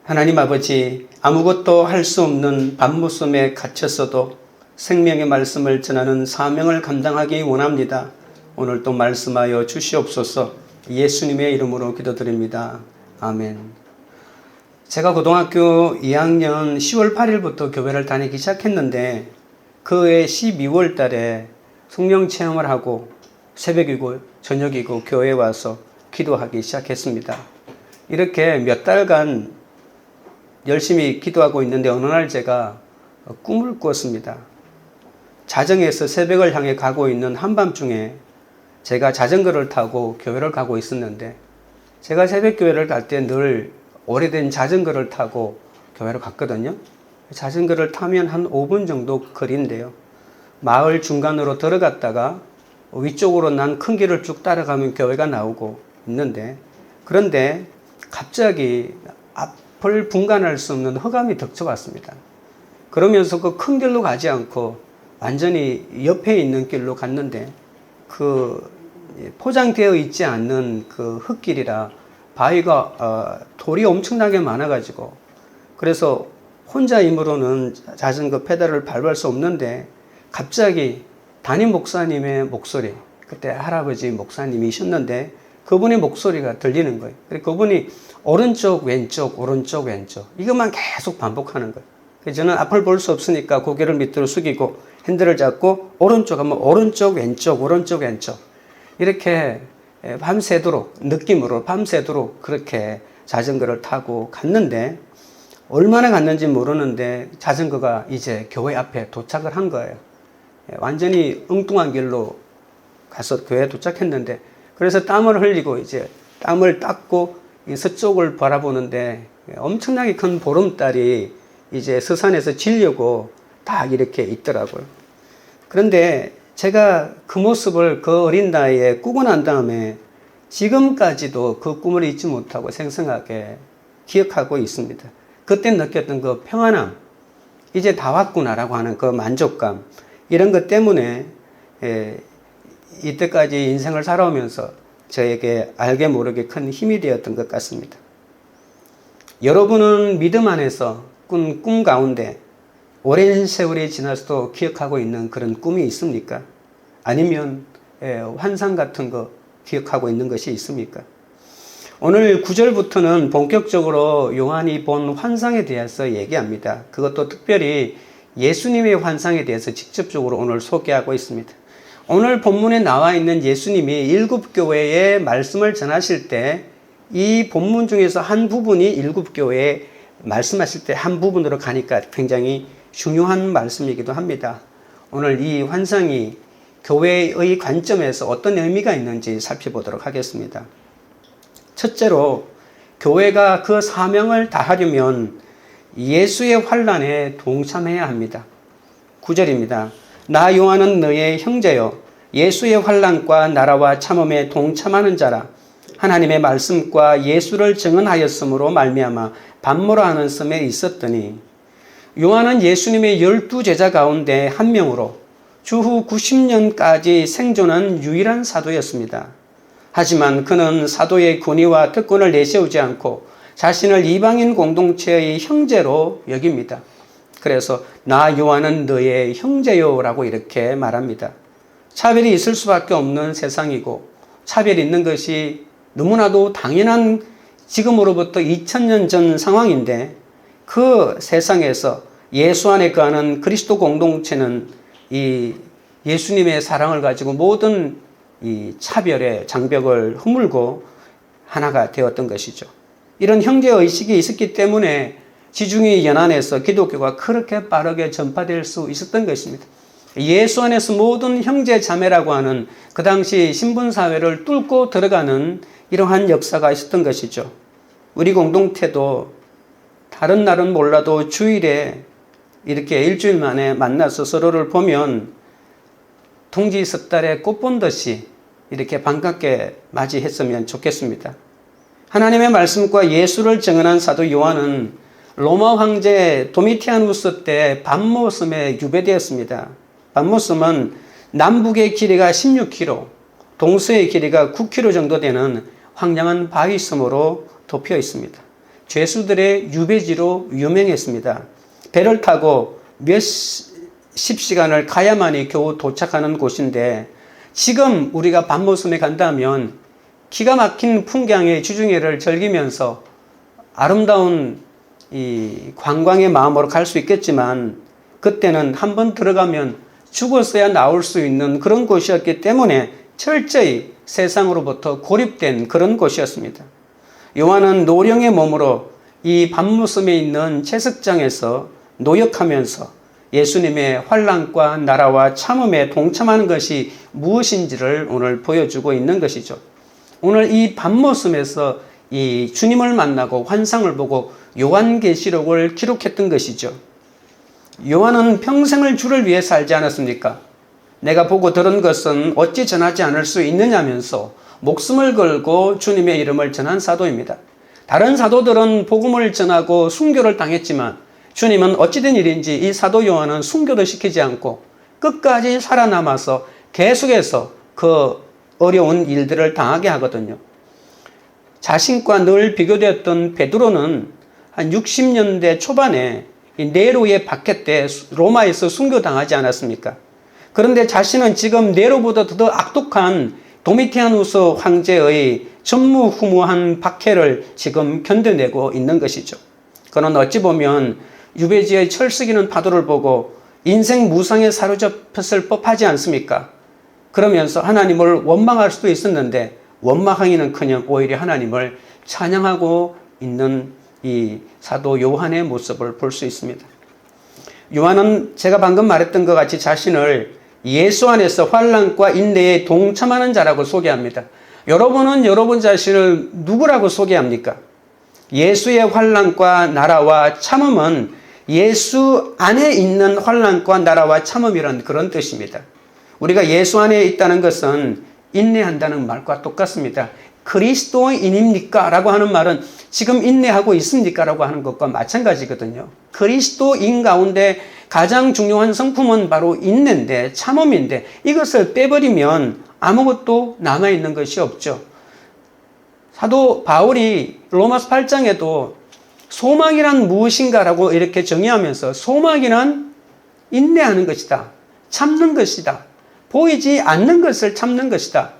하나님 아버지, 아무것도 할 수 없는 밤모섬에 갇혔어도 생명의 말씀을 전하는 사명을 감당하기 원합니다. 오늘 또 말씀하여 주시옵소서. 예수님의 이름으로 기도드립니다. 아멘. 제가 고등학교 2학년 10월 8일부터 교회를 다니기 시작했는데 그 해 12월 달에 성령 체험을 하고 새벽이고 저녁이고 교회에 와서 기도하기 시작했습니다. 이렇게 몇 달간 열심히 기도하고 있는데 어느 날 제가 꿈을 꾸었습니다. 자정에서 새벽을 향해 가고 있는 한밤중에 제가 자전거를 타고 교회를 가고 있었는데 제가 새벽 교회를 갈 때 늘 오래된 자전거를 타고 교회를 갔거든요. 자전거를 타면 한 5분 정도 거리인데요. 마을 중간으로 들어갔다가 위쪽으로 난 큰 길을 쭉 따라가면 교회가 나오고 있는데 그런데 갑자기 앞을 분간할 수 없는 흑암이 덮쳐왔습니다. 그러면서 그 큰 길로 가지 않고 완전히 옆에 있는 길로 갔는데 그 포장되어 있지 않는 그 흙길이라 바위가 돌이 엄청나게 많아가지고 그래서 혼자 힘으로는 자전거 페달을 밟을 수 없는데 갑자기 담임 목사님의 목소리, 그때 할아버지 목사님이셨는데 그분의 목소리가 들리는 거예요. 그분이 오른쪽 왼쪽 오른쪽 왼쪽 이것만 계속 반복하는 거예요. 그래서 저는 앞을 볼 수 없으니까 고개를 밑으로 숙이고 핸들을 잡고 오른쪽 하면 오른쪽 왼쪽 오른쪽 왼쪽 이렇게 밤새도록 느낌으로 밤새도록 그렇게 자전거를 타고 갔는데 얼마나 갔는지 모르는데 자전거가 이제 교회 앞에 도착을 한 거예요. 완전히 엉뚱한 길로 가서 교회에 도착했는데 그래서 땀을 흘리고 이제 땀을 닦고 서쪽을 바라보는데 엄청나게 큰 보름달이 이제 서산에서 지려고 딱 이렇게 있더라고요. 그런데 제가 그 모습을 그 어린 나이에 꾸고 난 다음에 지금까지도 그 꿈을 잊지 못하고 생생하게 기억하고 있습니다. 그때 느꼈던 그 평안함, 이제 다 왔구나라고 하는 그 만족감, 이런 것 때문에 이때까지 인생을 살아오면서 저에게 알게 모르게 큰 힘이 되었던 것 같습니다. 여러분은 믿음 안에서 꾼 꿈 가운데 오랜 세월이 지나서도 기억하고 있는 그런 꿈이 있습니까? 아니면 환상 같은 거 기억하고 있는 것이 있습니까? 오늘 9절부터는 본격적으로 요한이 본 환상에 대해서 얘기합니다. 그것도 특별히 예수님의 환상에 대해서 직접적으로 오늘 소개하고 있습니다. 오늘 본문에 나와 있는 예수님이 7교회에 말씀을 전하실 때 이 본문 중에서 한 부분이 7교회에 말씀하실 때 한 부분으로 가니까 굉장히 중요한 말씀이기도 합니다. 오늘 이 환상이 교회의 관점에서 어떤 의미가 있는지 살펴보도록 하겠습니다. 첫째로 교회가 그 사명을 다하려면 예수의 환난에 동참해야 합니다. 9절입니다. 나 요한은 너의 형제요 예수의 환난과 나라와 참음에 동참하는 자라. 하나님의 말씀과 예수를 증언하였으므로 말미암아 반모라 하는 섬에 있었더니 요한은 예수님의 12제자 가운데 한 명으로 주후 90년까지 생존한 유일한 사도였습니다. 하지만 그는 사도의 권위와 특권을 내세우지 않고 자신을 이방인 공동체의 형제로 여깁니다. 그래서 나 요한은 너의 형제요 라고 이렇게 말합니다. 차별이 있을 수밖에 없는 세상이고 차별이 있는 것이 너무나도 당연한 지금으로부터 2000년 전 상황인데 그 세상에서 예수 안에 거하는 그리스도 공동체는 이 예수님의 사랑을 가지고 모든 이 차별의 장벽을 허물고 하나가 되었던 것이죠. 이런 형제의식이 있었기 때문에 지중해 연안에서 기독교가 그렇게 빠르게 전파될 수 있었던 것입니다. 예수 안에서 모든 형제 자매라고 하는 그 당시 신분사회를 뚫고 들어가는 이러한 역사가 있었던 것이죠. 우리 공동체도 다른 날은 몰라도 주일에 이렇게 일주일 만에 만나서 서로를 보면 동지 석 달에 꽃 본 듯이 이렇게 반갑게 맞이했으면 좋겠습니다. 하나님의 말씀과 예수를 증언한 사도 요한은 로마 황제 도미티아누스 때 밤모섬에 유배되었습니다. 밤모섬은 남북의 길이가 16km, 동서의 길이가 9km 정도 되는 황량한 바위섬으로 덮여 있습니다. 죄수들의 유배지로 유명했습니다. 배를 타고 몇십 시간을 가야만이 겨우 도착하는 곳인데 지금 우리가 밤모섬에 간다면 기가 막힌 풍경의 주중회를 즐기면서 아름다운 이 관광의 마음으로 갈 수 있겠지만 그때는 한번 들어가면 죽었어야 나올 수 있는 그런 곳이었기 때문에 철저히 세상으로부터 고립된 그런 곳이었습니다. 요한은 노령의 몸으로 이 밤모섬에 있는 채석장에서 노역하면서 예수님의 환난과 나라와 참음에 동참하는 것이 무엇인지를 오늘 보여주고 있는 것이죠. 오늘 이 밤모섬에서 이 주님을 만나고 환상을 보고 요한계시록을 기록했던 것이죠. 요한은 평생을 주를 위해 살지 않았습니까? 내가 보고 들은 것은 어찌 전하지 않을 수 있느냐면서 목숨을 걸고 주님의 이름을 전한 사도입니다. 다른 사도들은 복음을 전하고 순교를 당했지만 주님은 어찌된 일인지 이 사도 요한은 순교도 시키지 않고 끝까지 살아남아서 계속해서 그 어려운 일들을 당하게 하거든요. 자신과 늘 비교되었던 베드로는 한 60년대 초반에 네로의 박해 때 로마에서 순교당하지 않았습니까? 그런데 자신은 지금 네로보다 더 악독한 도미티아누스 황제의 전무후무한 박해를 지금 견뎌내고 있는 것이죠. 그는 어찌 보면 유배지의 철썩이는 파도를 보고 인생 무상에 사로잡혔을 법하지 않습니까? 그러면서 하나님을 원망할 수도 있었는데 원망하기는커녕 오히려 하나님을 찬양하고 있는 이 사도 요한의 모습을 볼 수 있습니다. 요한은 제가 방금 말했던 것 같이 자신을 예수 안에서 환난과 인내에 동참하는 자라고 소개합니다. 여러분은 여러분 자신을 누구라고 소개합니까? 예수의 환난과 나라와 참음은 예수 안에 있는 환난과 나라와 참음이란 그런 뜻입니다. 우리가 예수 안에 있다는 것은 인내한다는 말과 똑같습니다. 그리스도인입니까? 라고 하는 말은 지금 인내하고 있습니까? 라고 하는 것과 마찬가지거든요. 그리스도인 가운데 가장 중요한 성품은 바로 인내인데, 참음인데, 이것을 빼버리면 아무것도 남아있는 것이 없죠. 사도 바울이 로마서 8장에도 소망이란 무엇인가라고 이렇게 정의하면서 소망이란 인내하는 것이다. 참는 것이다. 보이지 않는 것을 참는 것이다.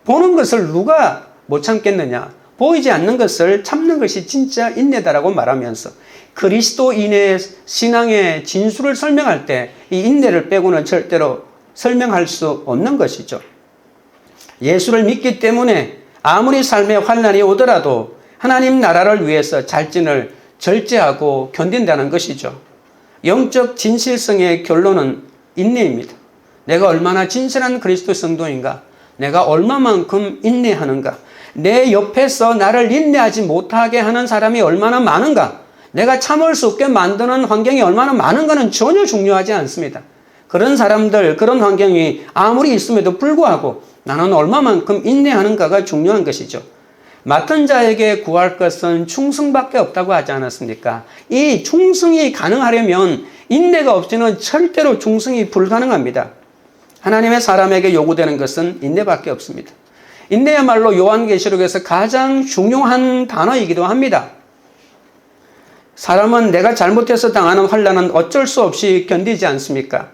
보는 것을 누가 못 참겠느냐. 보이지 않는 것을 참는 것이 진짜 인내다라고 말하면서 그리스도인의 신앙의 진수를 설명할 때 이 인내를 빼고는 절대로 설명할 수 없는 것이죠. 예수를 믿기 때문에 아무리 삶에 환난이 오더라도 하나님 나라를 위해서 잘진을 절제하고 견딘다는 것이죠. 영적 진실성의 결론은 인내입니다. 내가 얼마나 진실한 그리스도 성도인가? 내가 얼마만큼 인내하는가? 내 옆에서 나를 인내하지 못하게 하는 사람이 얼마나 많은가? 내가 참을 수 없게 만드는 환경이 얼마나 많은가는 전혀 중요하지 않습니다. 그런 사람들, 그런 환경이 아무리 있음에도 불구하고 나는 얼마만큼 인내하는가가 중요한 것이죠. 맡은 자에게 구할 것은 충성밖에 없다고 하지 않았습니까? 이 충성이 가능하려면 인내가 없이는 절대로 충성이 불가능합니다. 하나님의 사람에게 요구되는 것은 인내밖에 없습니다. 인내야말로 요한계시록에서 가장 중요한 단어이기도 합니다. 사람은 내가 잘못해서 당하는 환난은 어쩔 수 없이 견디지 않습니까?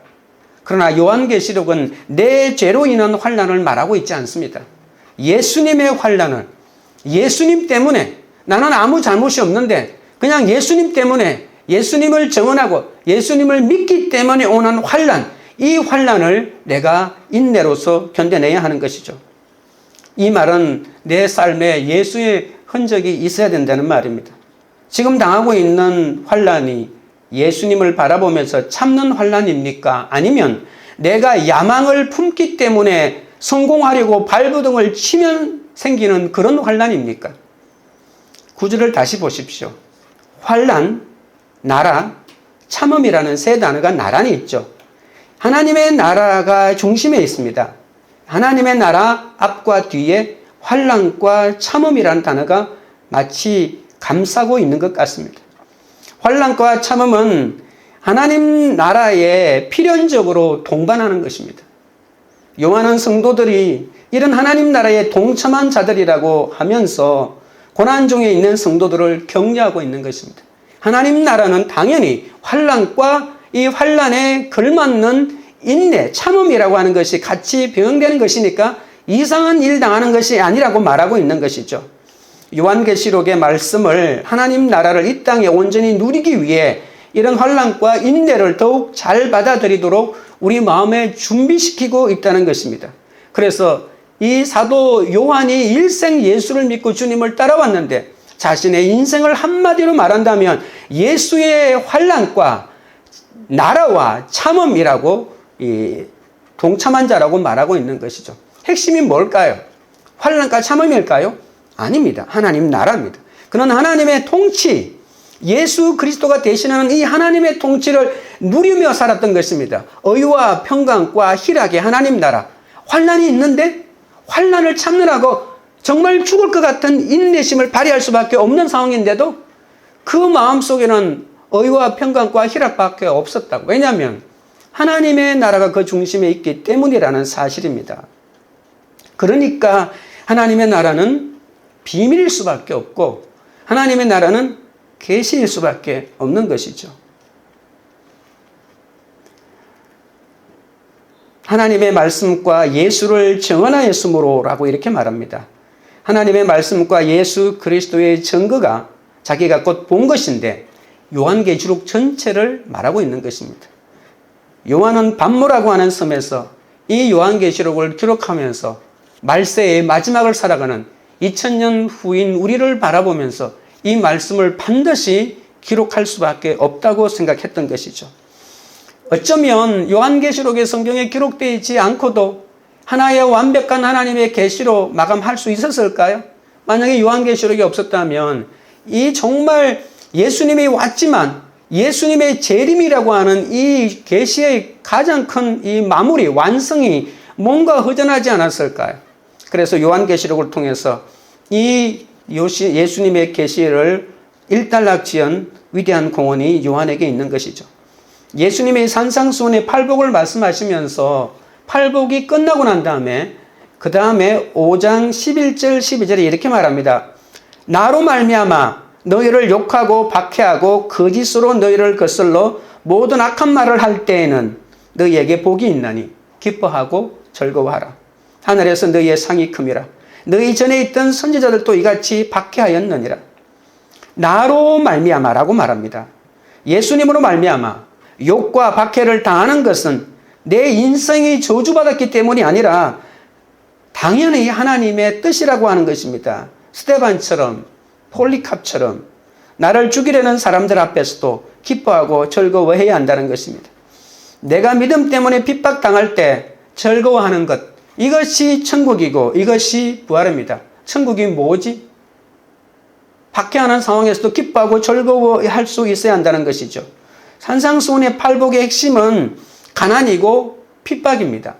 그러나 요한계시록은 내 죄로 인한 환난을 말하고 있지 않습니다. 예수님의 환난을, 예수님 때문에 나는 아무 잘못이 없는데 그냥 예수님 때문에 예수님을 정언하고 예수님을 믿기 때문에 오는 환난, 이 환난을 내가 인내로서 견뎌내야 하는 것이죠. 이 말은 내 삶에 예수의 흔적이 있어야 된다는 말입니다. 지금 당하고 있는 환난이 예수님을 바라보면서 참는 환난입니까? 아니면 내가 야망을 품기 때문에 성공하려고 발버둥을 치면 생기는 그런 환난입니까? 구절을 다시 보십시오. 환난, 나라, 참음이라는 세 단어가 나란히 있죠. 하나님의 나라가 중심에 있습니다. 하나님의 나라 앞과 뒤에 환난과 참음이라는 단어가 마치 감싸고 있는 것 같습니다. 환난과 참음은 하나님 나라에 필연적으로 동반하는 것입니다. 요한은 성도들이 이런 하나님 나라에 동참한 자들이라고 하면서 고난 중에 있는 성도들을 격려하고 있는 것입니다. 하나님 나라는 당연히 환난과 이 환난에 걸맞는 인내, 참음이라고 하는 것이 같이 병행되는 것이니까 이상한 일 당하는 것이 아니라고 말하고 있는 것이죠. 요한계시록의 말씀을 하나님 나라를 이 땅에 온전히 누리기 위해 이런 환난과 인내를 더욱 잘 받아들이도록 우리 마음에 준비시키고 있다는 것입니다. 그래서 이 사도 요한이 일생 예수를 믿고 주님을 따라왔는데 자신의 인생을 한마디로 말한다면 예수의 환난과 나라와 참음이라고 동참한 자라고 말하고 있는 것이죠. 핵심이 뭘까요? 환난과 참음일까요? 아닙니다. 하나님 나라입니다. 그는 하나님의 통치, 예수 그리스도가 대신하는 이 하나님의 통치를 누리며 살았던 것입니다. 의와 평강과 희락의 하나님 나라. 환난이 있는데 환난을 참느라고 정말 죽을 것 같은 인내심을 발휘할 수밖에 없는 상황인데도 그 마음속에는 의와 평강과 희락밖에 없었다고. 왜냐하면 하나님의 나라가 그 중심에 있기 때문이라는 사실입니다. 그러니까 하나님의 나라는 비밀일 수밖에 없고 하나님의 나라는 계시일 수밖에 없는 것이죠. 하나님의 말씀과 예수를 정언하였으므로라고 이렇게 말합니다. 하나님의 말씀과 예수 그리스도의 증거가 자기가 곧 본 것인데 요한계시록 전체를 말하고 있는 것입니다. 요한은 반모라고 하는 섬에서 이 요한계시록을 기록하면서 말세의 마지막을 살아가는 2000년 후인 우리를 바라보면서 이 말씀을 반드시 기록할 수밖에 없다고 생각했던 것이죠. 어쩌면 요한계시록의 성경에 기록되어 있지 않고도 하나의 완벽한 하나님의 계시로 마감할 수 있었을까요? 만약에 요한계시록이 없었다면 이 정말 예수님이 왔지만 예수님의 재림이라고 하는 이 계시의 가장 큰 이 마무리, 완성이 뭔가 허전하지 않았을까요? 그래서 요한계시록을 통해서 이 예수님의 계시를 일단락지은 위대한 공헌이 요한에게 있는 것이죠. 예수님의 산상수훈의 팔복을 말씀하시면서 팔복이 끝나고 난 다음에 그 다음에 5장 11절 12절에 이렇게 말합니다. 나로 말미암아 너희를 욕하고 박해하고 거짓으로 너희를 거슬러 모든 악한 말을 할 때에는 너희에게 복이 있나니 기뻐하고 즐거워하라. 하늘에서 너희의 상이 큼이라. 너희 전에 있던 선지자들도 이같이 박해하였느니라. 나로 말미암아라고 말합니다. 예수님으로 말미암아 욕과 박해를 당하는 것은 내 인생이 저주받았기 때문이 아니라 당연히 하나님의 뜻이라고 하는 것입니다. 스데반처럼 폴리캅처럼 나를 죽이려는 사람들 앞에서도 기뻐하고 즐거워해야 한다는 것입니다. 내가 믿음 때문에 핍박당할 때 즐거워하는 것, 이것이 천국이고 이것이 부활입니다. 천국이 뭐지? 박해하는 상황에서도 기뻐하고 즐거워할 수 있어야 한다는 것이죠. 산상수훈의 팔복의 핵심은 가난이고 핍박입니다.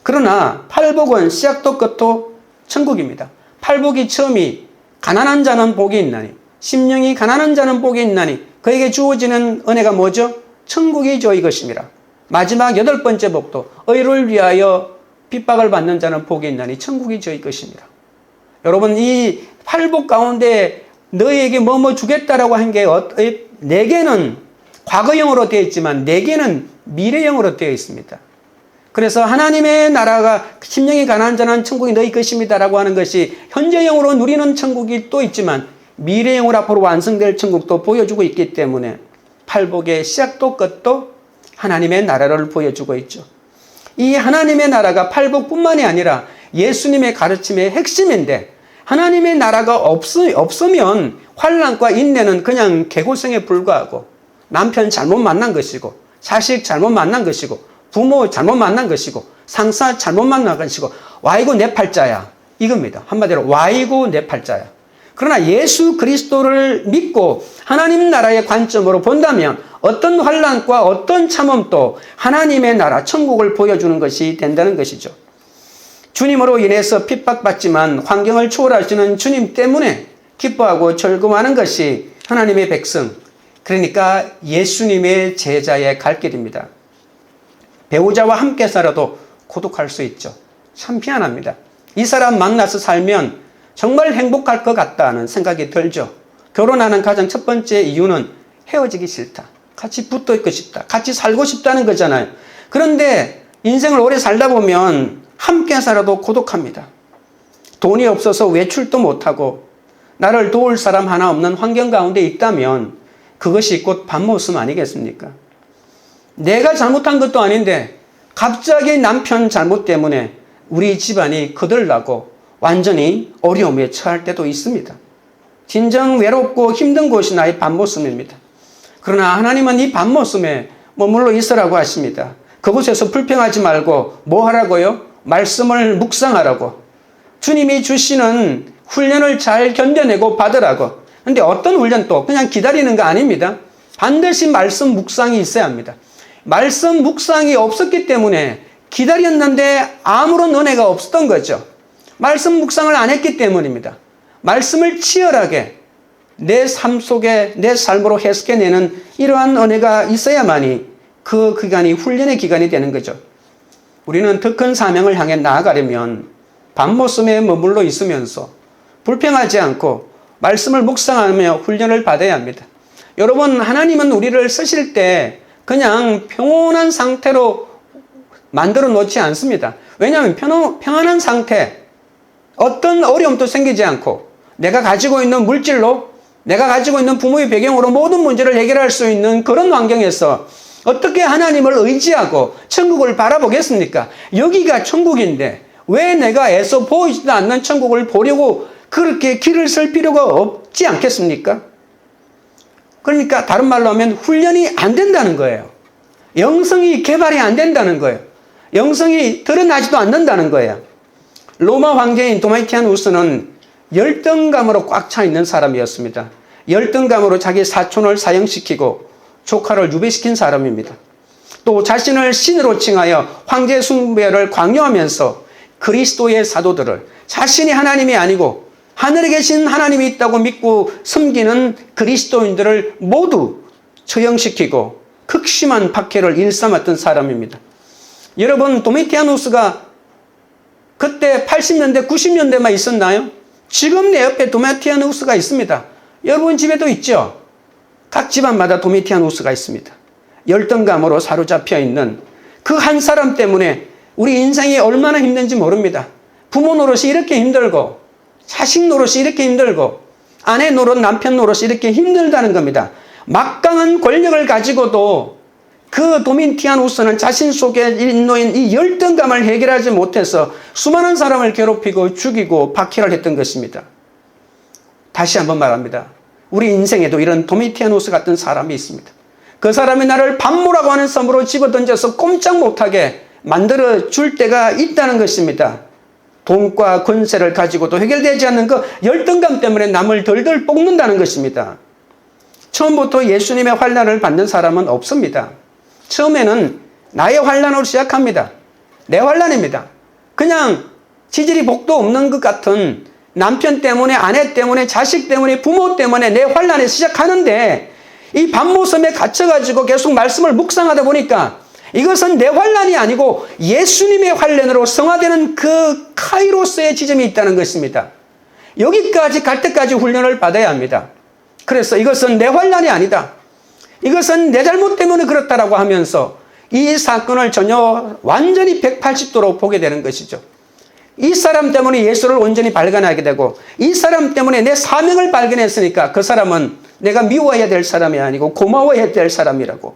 그러나 팔복은 시작도 끝도 천국입니다. 팔복이 처음이 가난한 자는 복이 있나니 심령이 가난한 자는 복이 있나니 그에게 주어지는 은혜가 뭐죠? 천국이죠 이것입니다. 마지막 8번째 복도 의를 위하여 핍박을 받는 자는 복이 있나니 천국이죠 이것입니다. 여러분 이 팔복 가운데 너희에게 뭐뭐 주겠다라고 한 게 내게는 과거형으로 되어 있지만 내게는 미래형으로 되어 있습니다. 그래서 하나님의 나라가 심령이 가난한 자는 천국이 너희 것입니다라고 하는 것이 현재형으로 누리는 천국이 또 있지만 미래형으로 앞으로 완성될 천국도 보여주고 있기 때문에 팔복의 시작도 끝도 하나님의 나라를 보여주고 있죠. 이 하나님의 나라가 팔복뿐만이 아니라 예수님의 가르침의 핵심인데 하나님의 나라가 없으면 환난과 인내는 그냥 개고생에 불과하고 남편 잘못 만난 것이고 자식 잘못 만난 것이고 부모 잘못 만난 것이고 상사 잘못 만난 것이고 와이고 내 팔자야 이겁니다. 한마디로 와이고 내 팔자야. 그러나 예수 그리스도를 믿고 하나님 나라의 관점으로 본다면 어떤 환난과 어떤 참음도 하나님의 나라 천국을 보여주는 것이 된다는 것이죠. 주님으로 인해서 핍박받지만 환경을 초월하시는 주님 때문에 기뻐하고 즐거워하는 것이 하나님의 백성, 그러니까 예수님의 제자의 갈 길입니다. 배우자와 함께 살아도 고독할 수 있죠. 참 희한합니다. 이 사람 만나서 살면 정말 행복할 것 같다는 생각이 들죠. 결혼하는 가장 첫 번째 이유는 헤어지기 싫다. 같이 붙어 있고 싶다. 같이 살고 싶다는 거잖아요. 그런데 인생을 오래 살다 보면 함께 살아도 고독합니다. 돈이 없어서 외출도 못하고 나를 도울 사람 하나 없는 환경 가운데 있다면 그것이 곧 밤모습 아니겠습니까? 내가 잘못한 것도 아닌데 갑자기 남편 잘못 때문에 우리 집안이 거들나고 완전히 어려움에 처할 때도 있습니다. 진정 외롭고 힘든 곳이 나의 밤모습입니다. 그러나 하나님은 이 밤모습에 머물러 있으라고 하십니다. 그곳에서 불평하지 말고 뭐 하라고요? 말씀을 묵상하라고. 주님이 주시는 훈련을 잘 견뎌내고 받으라고. 근데 어떤 훈련도 그냥 기다리는 거 아닙니다. 반드시 말씀 묵상이 있어야 합니다. 말씀 묵상이 없었기 때문에 기다렸는데 아무런 은혜가 없었던 거죠. 말씀 묵상을 안 했기 때문입니다. 말씀을 치열하게 내 삶 속에 내 삶으로 해석해내는 이러한 은혜가 있어야만이 그 기간이 훈련의 기간이 되는 거죠. 우리는 더 큰 사명을 향해 나아가려면 밤모습에 머물러 있으면서 불평하지 않고 말씀을 묵상하며 훈련을 받아야 합니다. 여러분, 하나님은 우리를 쓰실 때 그냥 평온한 상태로 만들어 놓지 않습니다. 왜냐하면 평안한 상태, 어떤 어려움도 생기지 않고 내가 가지고 있는 물질로, 내가 가지고 있는 부모의 배경으로 모든 문제를 해결할 수 있는 그런 환경에서 어떻게 하나님을 의지하고 천국을 바라보겠습니까? 여기가 천국인데 왜 내가 애써 보이지도 않는 천국을 보려고 그렇게 길을 쓸 필요가 없지 않겠습니까? 그러니까 다른 말로 하면 훈련이 안 된다는 거예요. 영성이 개발이 안 된다는 거예요. 영성이 드러나지도 않는다는 거예요. 로마 황제인 도마티아누스는 열등감으로 꽉 차 있는 사람이었습니다. 열등감으로 자기 사촌을 사형시키고 조카를 유배시킨 사람입니다. 또 자신을 신으로 칭하여 황제 숭배를 강요하면서 그리스도의 사도들을 자신이 하나님이 아니고 하늘에 계신 하나님이 있다고 믿고 섬기는 그리스도인들을 모두 처형시키고 극심한 박해를 일삼았던 사람입니다. 여러분, 도미티아누스가 그때 80년대, 90년대만 있었나요? 지금 내 옆에 도미티아누스가 있습니다. 여러분 집에도 있죠? 각 집안마다 도미티아누스가 있습니다. 열등감으로 사로잡혀 있는 그 한 사람 때문에 우리 인생이 얼마나 힘든지 모릅니다. 부모 노릇이 이렇게 힘들고 자식 노릇이 이렇게 힘들고 아내 노릇, 남편 노릇이 이렇게 힘들다는 겁니다. 막강한 권력을 가지고도 그 도미티아누스는 자신 속에 놓인 이 열등감을 해결하지 못해서 수많은 사람을 괴롭히고 죽이고 박해를 했던 것입니다. 다시 한번 말합니다. 우리 인생에도 이런 도미티아누스 같은 사람이 있습니다. 그 사람이 나를 반모라고 하는 섬으로 집어던져서 꼼짝 못하게 만들어 줄 때가 있다는 것입니다. 돈과 권세를 가지고도 해결되지 않는 그 열등감 때문에 남을 덜덜 볶는다는 것입니다. 처음부터 예수님의 환난을 받는 사람은 없습니다. 처음에는 나의 환난으로 시작합니다. 내 환난입니다. 그냥 지질이 복도 없는 것 같은 남편 때문에, 아내 때문에, 자식 때문에, 부모 때문에 내 환난에 시작하는데 이 밤모섬에 갇혀가지고 계속 말씀을 묵상하다 보니까 이것은 내 환난이 아니고 예수님의 환난으로 성화되는 그 카이로스의 지점이 있다는 것입니다. 여기까지 갈 때까지 훈련을 받아야 합니다. 그래서 이것은 내 환난이 아니다. 이것은 내 잘못 때문에 그렇다라고 하면서 이 사건을 전혀 완전히 180도로 보게 되는 것이죠. 이 사람 때문에 예수를 온전히 발견하게 되고 이 사람 때문에 내 사명을 발견했으니까 그 사람은 내가 미워해야 될 사람이 아니고 고마워해야 될 사람이라고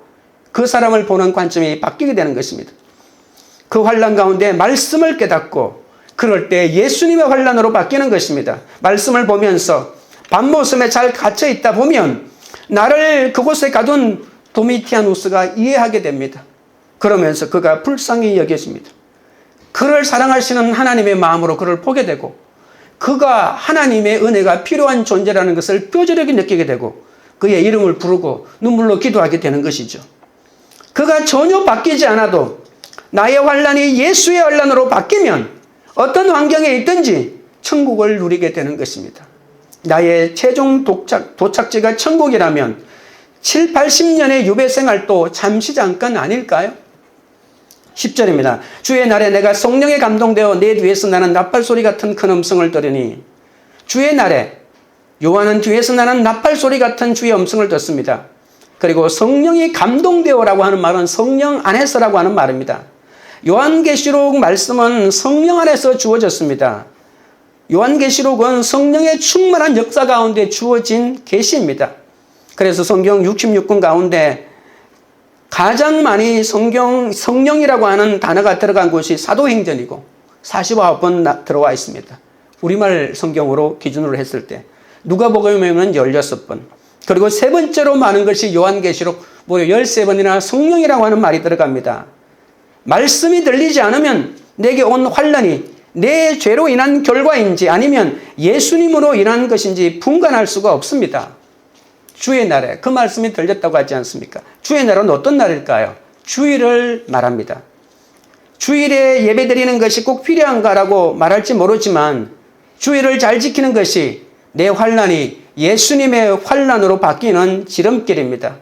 그 사람을 보는 관점이 바뀌게 되는 것입니다. 그 환난 가운데 말씀을 깨닫고 그럴 때 예수님의 환난으로 바뀌는 것입니다. 말씀을 보면서 밤모섬에 잘 갇혀 있다 보면 나를 그곳에 가둔 도미티아누스가 이해하게 됩니다. 그러면서 그가 불쌍히 여겨집니다. 그를 사랑하시는 하나님의 마음으로 그를 보게 되고 그가 하나님의 은혜가 필요한 존재라는 것을 뼈저리게 느끼게 되고 그의 이름을 부르고 눈물로 기도하게 되는 것이죠. 그가 전혀 바뀌지 않아도 나의 환난이 예수의 환난으로 바뀌면 어떤 환경에 있든지 천국을 누리게 되는 것입니다. 나의 최종 도착지가 천국이라면 7, 80년의 유배 생활도 잠시 잠깐 아닐까요? 10절입니다. 주의 날에 내가 성령에 감동되어 내 뒤에서 나는 나팔소리 같은 큰 음성을 들으니 주의 날에 요한은 뒤에서 나는 나팔 소리 같은 주의 음성을 듣습니다. 그리고 성령이 감동되어라고 하는 말은 성령 안에서라고 하는 말입니다. 요한계시록 말씀은 성령 안에서 주어졌습니다. 요한계시록은 성령의 충만한 역사 가운데 주어진 계시입니다. 그래서 성경 66권 가운데 가장 많이 성령이라고 하는 단어가 들어간 곳이 사도행전이고 49번 들어와 있습니다. 우리말 성경으로 기준으로 했을 때 누가복음에는 16번, 그리고 세 번째로 많은 것이 요한계시록 무려 13번이나 성령이라고 하는 말이 들어갑니다. 말씀이 들리지 않으면 내게 온 환난이 내 죄로 인한 결과인지 아니면 예수님으로 인한 것인지 분간할 수가 없습니다. 주의 날에 그 말씀이 들렸다고 하지 않습니까? 주의 날은 어떤 날일까요? 주일을 말합니다. 주일에 예배드리는 것이 꼭 필요한가라고 말할지 모르지만 주일을 잘 지키는 것이 내 환난이 예수님의 환난으로 바뀌는 지름길입니다.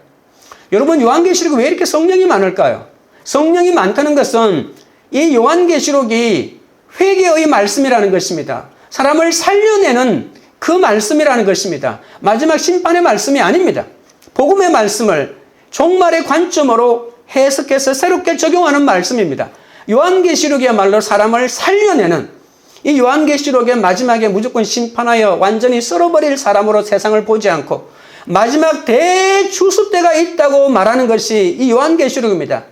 여러분, 요한계시록이 왜 이렇게 성령이 많을까요? 성령이 많다는 것은 이 요한계시록이 회개의 말씀이라는 것입니다. 사람을 살려내는 그 말씀이라는 것입니다. 마지막 심판의 말씀이 아닙니다. 복음의 말씀을 종말의 관점으로 해석해서 새롭게 적용하는 말씀입니다. 요한계시록이야말로 사람을 살려내는, 이 요한계시록의 마지막에 무조건 심판하여 완전히 썰어버릴 사람으로 세상을 보지 않고 마지막 대추수 때가 있다고 말하는 것이 이 요한계시록입니다.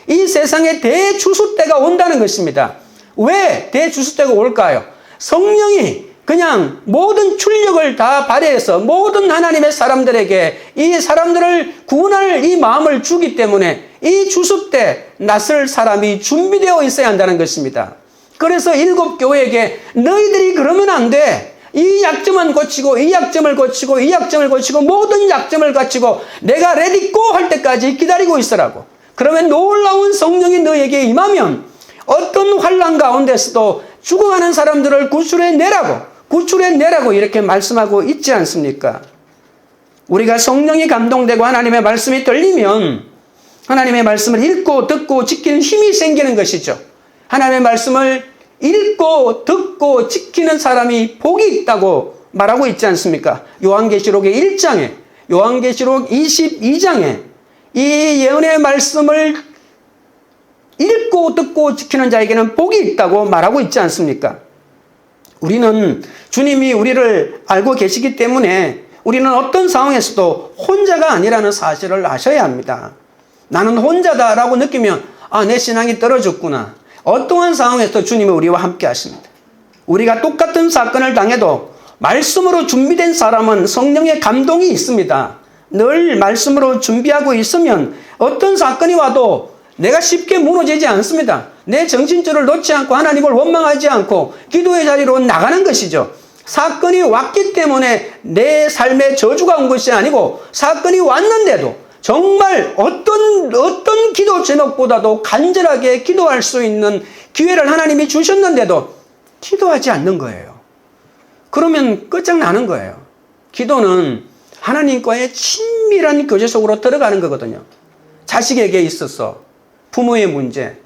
이 세상에 대추수 때가 온다는 것입니다. 왜 대추수 때가 올까요? 성령이 그냥 모든 출력을 다 발휘해서 모든 하나님의 사람들에게 이 사람들을 구원할 이 마음을 주기 때문에 이 추수 때 나설 사람이 준비되어 있어야 한다는 것입니다. 그래서 7교회에게 너희들이 그러면 안 돼. 이 약점은 고치고 이 약점을 고치고 이 약점을 고치고 모든 약점을 갖추고 내가 레디고 할 때까지 기다리고 있으라고. 그러면 놀라운 성령이 너에게 임하면 어떤 환난 가운데서도 죽어가는 사람들을 구출해내라고 이렇게 말씀하고 있지 않습니까? 우리가 성령이 감동되고 하나님의 말씀이 들리면 하나님의 말씀을 읽고 듣고 지키는 힘이 생기는 것이죠. 하나님의 말씀을 읽고 듣고 지키는 사람이 복이 있다고 말하고 있지 않습니까? 요한계시록의 1장에, 요한계시록 22장에 이 예언의 말씀을 읽고 듣고 지키는 자에게는 복이 있다고 말하고 있지 않습니까? 우리는 주님이 우리를 알고 계시기 때문에 우리는 어떤 상황에서도 혼자가 아니라는 사실을 아셔야 합니다. 나는 혼자다라고 느끼면 내 신앙이 떨어졌구나. 어떠한 상황에서 주님은 우리와 함께 하십니다. 우리가 똑같은 사건을 당해도 말씀으로 준비된 사람은 성령의 감동이 있습니다. 늘 말씀으로 준비하고 있으면 어떤 사건이 와도 내가 쉽게 무너지지 않습니다. 내 정신줄을 놓지 않고 하나님을 원망하지 않고 기도의 자리로 나가는 것이죠. 사건이 왔기 때문에 내 삶에 저주가 온 것이 아니고 사건이 왔는데도 정말 어떤 기도 제목보다도 간절하게 기도할 수 있는 기회를 하나님이 주셨는데도 기도하지 않는 거예요. 그러면 끝장나는 거예요. 기도는 하나님과의 친밀한 교제 속으로 들어가는 거거든요. 자식에게 있어서 부모의 문제,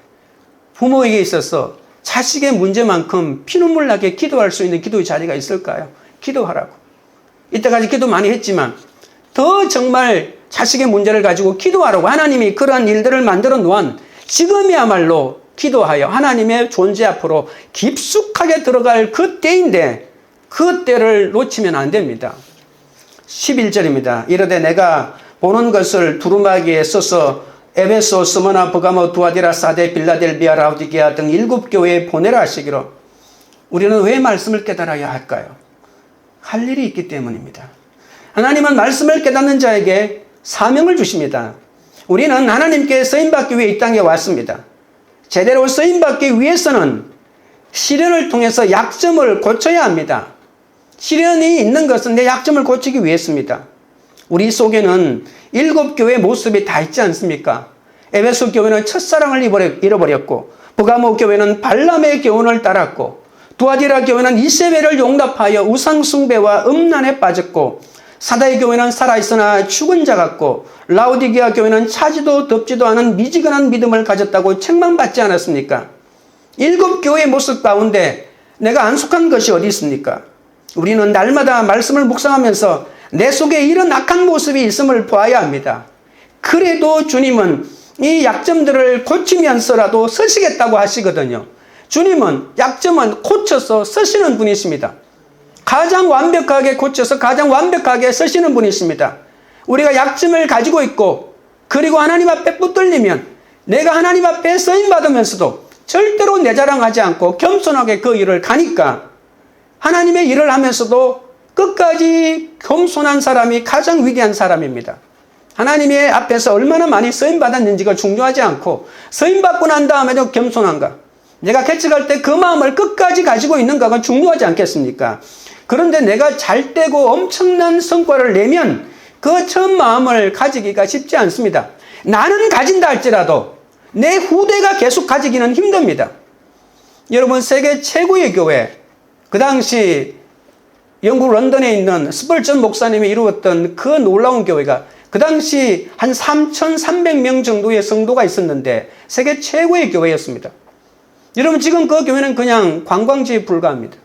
부모에게 있어서 자식의 문제만큼 피눈물 나게 기도할 수 있는 기도의 자리가 있을까요? 기도하라고. 이때까지 기도 많이 했지만 더 정말 자식의 문제를 가지고 기도하라고 하나님이 그러한 일들을 만들어 놓은 지금이야말로 기도하여 하나님의 존재 앞으로 깊숙하게 들어갈 그 때인데 그 때를 놓치면 안 됩니다. 11절입니다. 이르되 내가 보는 것을 두루마기에 써서 에베소, 스무나, 버가모, 두아디라, 사데, 빌라델비아, 라우디게아 등 7교회에 보내라 하시기로. 우리는 왜 말씀을 깨달아야 할까요? 할 일이 있기 때문입니다. 하나님은 말씀을 깨닫는 자에게 사명을 주십니다. 우리는 하나님께 쓰임받기 위해 이 땅에 왔습니다. 제대로 쓰임받기 위해서는 시련을 통해서 약점을 고쳐야 합니다. 시련이 있는 것은 내 약점을 고치기 위해서입니다. 우리 속에는 7교회의 모습이 다 있지 않습니까? 에베소 교회는 첫사랑을 잃어버렸고, 버가모 교회는 발람의 교훈을 따랐고, 두아디라 교회는 이세벨을 용납하여 우상숭배와 음란에 빠졌고, 사다의 교회는 살아있으나 죽은 자 같고, 라우디게아 교회는 차지도 덥지도 않은 미지근한 믿음을 가졌다고 책망받지 않았습니까? 7교회의 모습 가운데 내가 안 속한 것이 어디 있습니까? 우리는 날마다 말씀을 묵상하면서 내 속에 이런 악한 모습이 있음을 보아야 합니다. 그래도 주님은 이 약점들을 고치면서라도 쓰시겠다고 하시거든요. 주님은 약점은 고쳐서 쓰시는 분이십니다. 가장 완벽하게 고쳐서 가장 완벽하게 쓰시는 분이십니다. 우리가 약점을 가지고 있고 그리고 하나님 앞에 붙들리면 내가 하나님 앞에 쓰임받으면서도 절대로 내 자랑하지 않고 겸손하게 그 일을 가니까 하나님의 일을 하면서도 끝까지 겸손한 사람이 가장 위대한 사람입니다. 하나님의 앞에서 얼마나 많이 쓰임받았는지가 중요하지 않고 쓰임받고 난 다음에도 겸손한가, 내가 개척할 때 그 마음을 끝까지 가지고 있는가가 중요하지 않겠습니까? 그런데 내가 잘 되고 엄청난 성과를 내면 그 처음 마음을 가지기가 쉽지 않습니다. 나는 가진다 할지라도 내 후대가 계속 가지기는 힘듭니다. 여러분, 세계 최고의 교회, 그 당시 영국 런던에 있는 스펄전 목사님이 이루었던 그 놀라운 교회가 그 당시 한 3,300명 정도의 성도가 있었는데 세계 최고의 교회였습니다. 여러분, 지금 그 교회는 그냥 관광지에 불과합니다.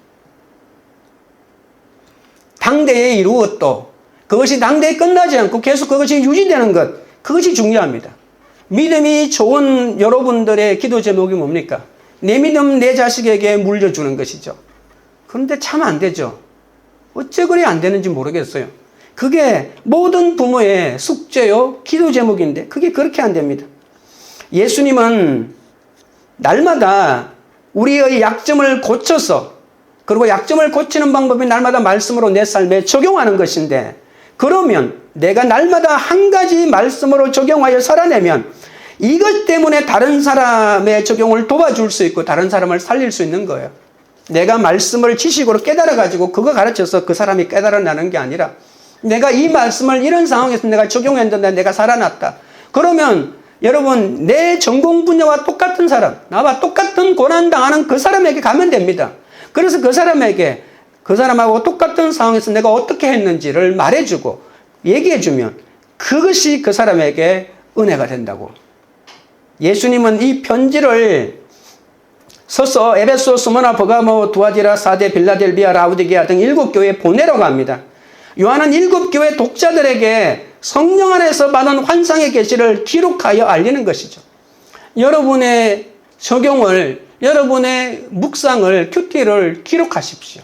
당대에 이루었도 그것이 당대에 끝나지 않고 계속 그것이 유지되는 것, 그것이 중요합니다. 믿음이 좋은 여러분들의 기도 제목이 뭡니까? 내 믿음 내 자식에게 물려주는 것이죠. 그런데 참 안 되죠. 어째 그리 안 되는지 모르겠어요. 그게 모든 부모의 숙제요, 기도 제목인데 그게 그렇게 안 됩니다. 예수님은 날마다 우리의 약점을 고쳐서, 그리고 약점을 고치는 방법이 날마다 말씀으로 내 삶에 적용하는 것인데, 그러면 내가 날마다 한 가지 말씀으로 적용하여 살아내면 이것 때문에 다른 사람의 적용을 도와줄 수 있고 다른 사람을 살릴 수 있는 거예요. 내가 말씀을 지식으로 깨달아가지고 그거 가르쳐서 그 사람이 깨달아나는 게 아니라 내가 이 말씀을 이런 상황에서 내가 적용했는데 내가 살아났다. 그러면 여러분, 내 전공 분야와 똑같은 사람, 나와 똑같은 고난당하는 그 사람에게 가면 됩니다. 그래서 그 사람에게 그 사람하고 똑같은 상황에서 내가 어떻게 했는지를 말해주고 얘기해주면 그것이 그 사람에게 은혜가 된다고. 예수님은 이 편지를 서서 에베소, 스무나, 버가모, 두아디라, 사데, 빌라델비아, 라우디게아 등 7교회에 보내라고 합니다. 요한은 7교회 독자들에게 성령 안에서 받은 환상의 계시를 기록하여 알리는 것이죠. 여러분의 적용을, 여러분의 묵상을, 큐티를 기록하십시오.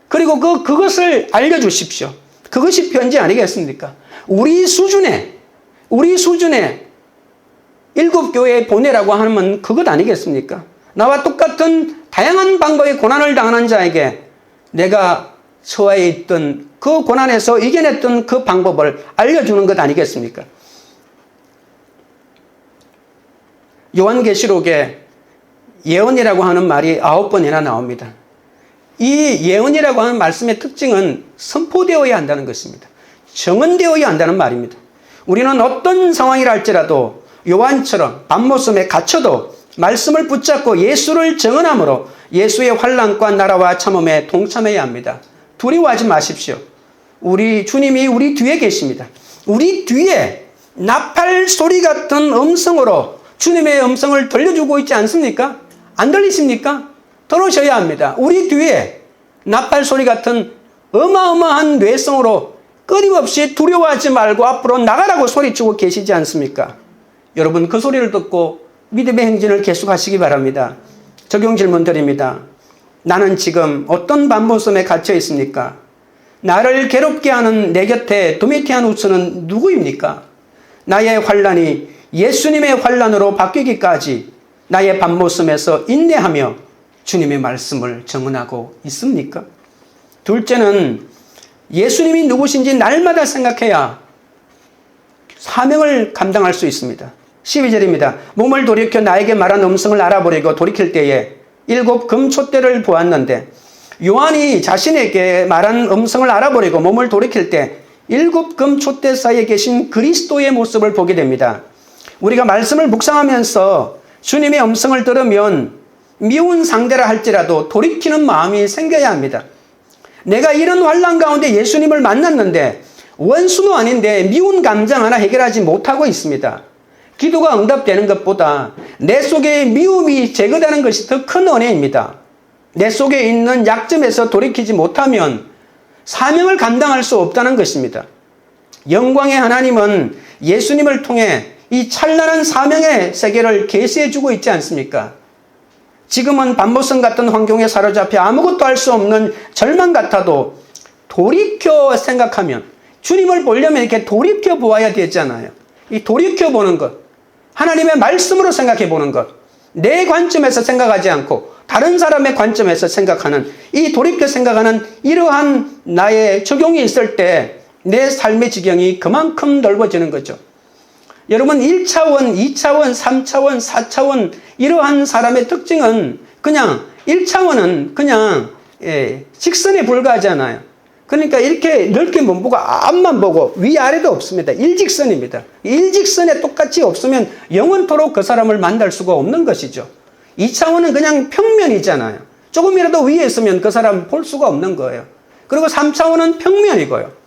그리고 그것을 알려주십시오. 그것이 편지 아니겠습니까? 우리 수준에 7교회에 보내라고 하면 그것 아니겠습니까? 나와 똑같은 다양한 방법의 고난을 당하는 자에게 내가 처해 있던 그 고난에서 이겨냈던 그 방법을 알려주는 것 아니겠습니까? 요한계시록에 예언이라고 하는 말이 9번이나 나옵니다. 이 예언이라고 하는 말씀의 특징은 선포되어야 한다는 것입니다. 정언되어야 한다는 말입니다. 우리는 어떤 상황이라 할지라도 요한처럼 밤모섬에 갇혀도 말씀을 붙잡고 예수를 정언함으로 예수의 환난과 나라와 참음에 동참해야 합니다. 두려워하지 마십시오. 우리 주님이 우리 뒤에 계십니다. 우리 뒤에 나팔 소리 같은 음성으로 주님의 음성을 들려주고 있지 않습니까? 안 들리십니까? 들으셔야 합니다. 우리 뒤에 나팔 소리 같은 어마어마한 뇌성으로 끊임없이 두려워하지 말고 앞으로 나가라고 소리치고 계시지 않습니까? 여러분, 그 소리를 듣고 믿음의 행진을 계속하시기 바랍니다. 적용 질문 드립니다. 나는 지금 어떤 밤모섬에 갇혀 있습니까? 나를 괴롭게 하는 내 곁에 도미티아누스는 누구입니까? 나의 환난이 예수님의 환난으로 바뀌기까지 나의 밤모섬에서 인내하며 주님의 말씀을 정언하고 있습니까? 둘째는 예수님이 누구신지 날마다 생각해야 사명을 감당할 수 있습니다. 12절입니다. 몸을 돌이켜 나에게 말한 음성을 알아보려고 돌이킬 때에 7 금촛대를 보았는데, 요한이 자신에게 말한 음성을 알아보려고 몸을 돌이킬 때 7 금촛대 사이에 계신 그리스도의 모습을 보게 됩니다. 우리가 말씀을 묵상하면서 주님의 음성을 들으면 미운 상대라 할지라도 돌이키는 마음이 생겨야 합니다. 내가 이런 환난 가운데 예수님을 만났는데 원수도 아닌데 미운 감정 하나 해결하지 못하고 있습니다. 기도가 응답되는 것보다 내 속에 미움이 제거되는 것이 더 큰 은혜입니다. 내 속에 있는 약점에서 돌이키지 못하면 사명을 감당할 수 없다는 것입니다. 영광의 하나님은 예수님을 통해 이 찬란한 사명의 세계를 계시해주고 있지 않습니까? 지금은 반모성 같은 환경에 사로잡혀 아무것도 할 수 없는 절망 같아도 돌이켜 생각하면, 주님을 보려면 이렇게 돌이켜 보아야 되잖아요. 이 돌이켜 보는 것, 하나님의 말씀으로 생각해 보는 것, 내 관점에서 생각하지 않고 다른 사람의 관점에서 생각하는, 이 돌이켜 생각하는 이러한 나의 적용이 있을 때 내 삶의 지경이 그만큼 넓어지는 거죠. 여러분, 1차원, 2차원, 3차원, 4차원 이러한 사람의 특징은 그냥 1차원은 그냥 직선에 불과하잖아요. 그러니까 이렇게 넓게 못 보고 앞만 보고 위아래도 없습니다. 일직선입니다. 일직선에 똑같이 없으면 영원토록 그 사람을 만날 수가 없는 것이죠. 2차원은 그냥 평면이잖아요. 조금이라도 위에 있으면 그 사람 볼 수가 없는 거예요. 그리고 3차원은 평면이고요.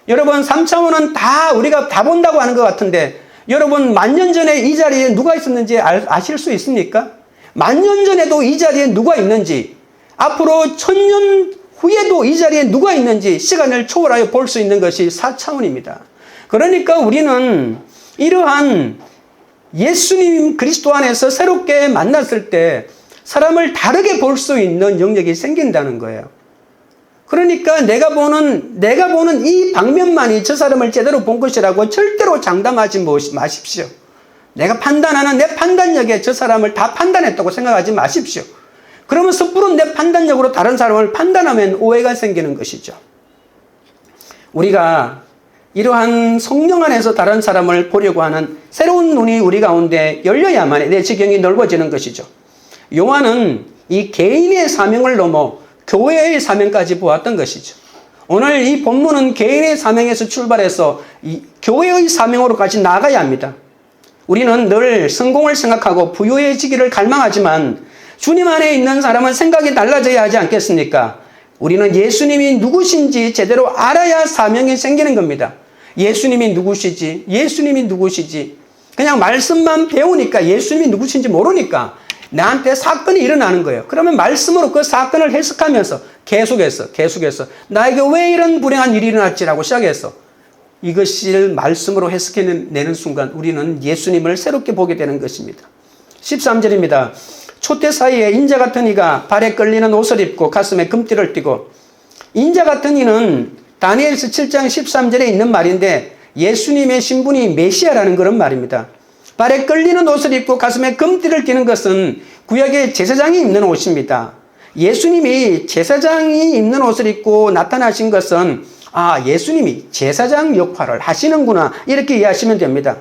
여러분, 3차원은 다 우리가 다 본다고 하는 것 같은데, 여러분, 1000년 전에 이 자리에 누가 있었는지 아실 수 있습니까? 1000년 전에도 이 자리에 누가 있는지, 앞으로 1000년 후에도 이 자리에 누가 있는지 시간을 초월하여 볼 수 있는 것이 4차원입니다. 그러니까 우리는 이러한 예수님 그리스도 안에서 새롭게 만났을 때 사람을 다르게 볼 수 있는 영역이 생긴다는 거예요. 그러니까 내가 보는 이 방면만이 저 사람을 제대로 본 것이라고 절대로 장담하지 마십시오. 내가 판단하는 내 판단력에 저 사람을 다 판단했다고 생각하지 마십시오. 그러면 섣부로 내 판단력으로 다른 사람을 판단하면 오해가 생기는 것이죠. 우리가 이러한 성령 안에서 다른 사람을 보려고 하는 새로운 눈이 우리 가운데 열려야만 내 지경이 넓어지는 것이죠. 요한은 이 개인의 사명을 넘어 교회의 사명까지 보았던 것이죠. 오늘 이 본문은 개인의 사명에서 출발해서 이 교회의 사명으로까지 나아가야 합니다. 우리는 늘 성공을 생각하고 부유해지기를 갈망하지만 주님 안에 있는 사람은 생각이 달라져야 하지 않겠습니까? 우리는 예수님이 누구신지 제대로 알아야 사명이 생기는 겁니다. 예수님이 누구시지? 예수님이 누구시지? 그냥 말씀만 배우니까 예수님이 누구신지 모르니까 나한테 사건이 일어나는 거예요. 그러면 말씀으로 그 사건을 해석하면서 계속해서 나에게 왜 이런 불행한 일이 일어났지라고 시작해서 이것을 말씀으로 해석해내는 순간 우리는 예수님을 새롭게 보게 되는 것입니다. 13절입니다. 초대 사이에 인자 같은 이가 발에 끌리는 옷을 입고 가슴에 금띠를 띠고, 인자 같은 이는 다니엘서 7장 13절에 있는 말인데 예수님의 신분이 메시아라는 그런 말입니다. 발에 끌리는 옷을 입고 가슴에 금띠를 띠는 것은 구약의 제사장이 입는 옷입니다. 예수님이 제사장이 입는 옷을 입고 나타나신 것은 예수님이 제사장 역할을 하시는구나, 이렇게 이해하시면 됩니다.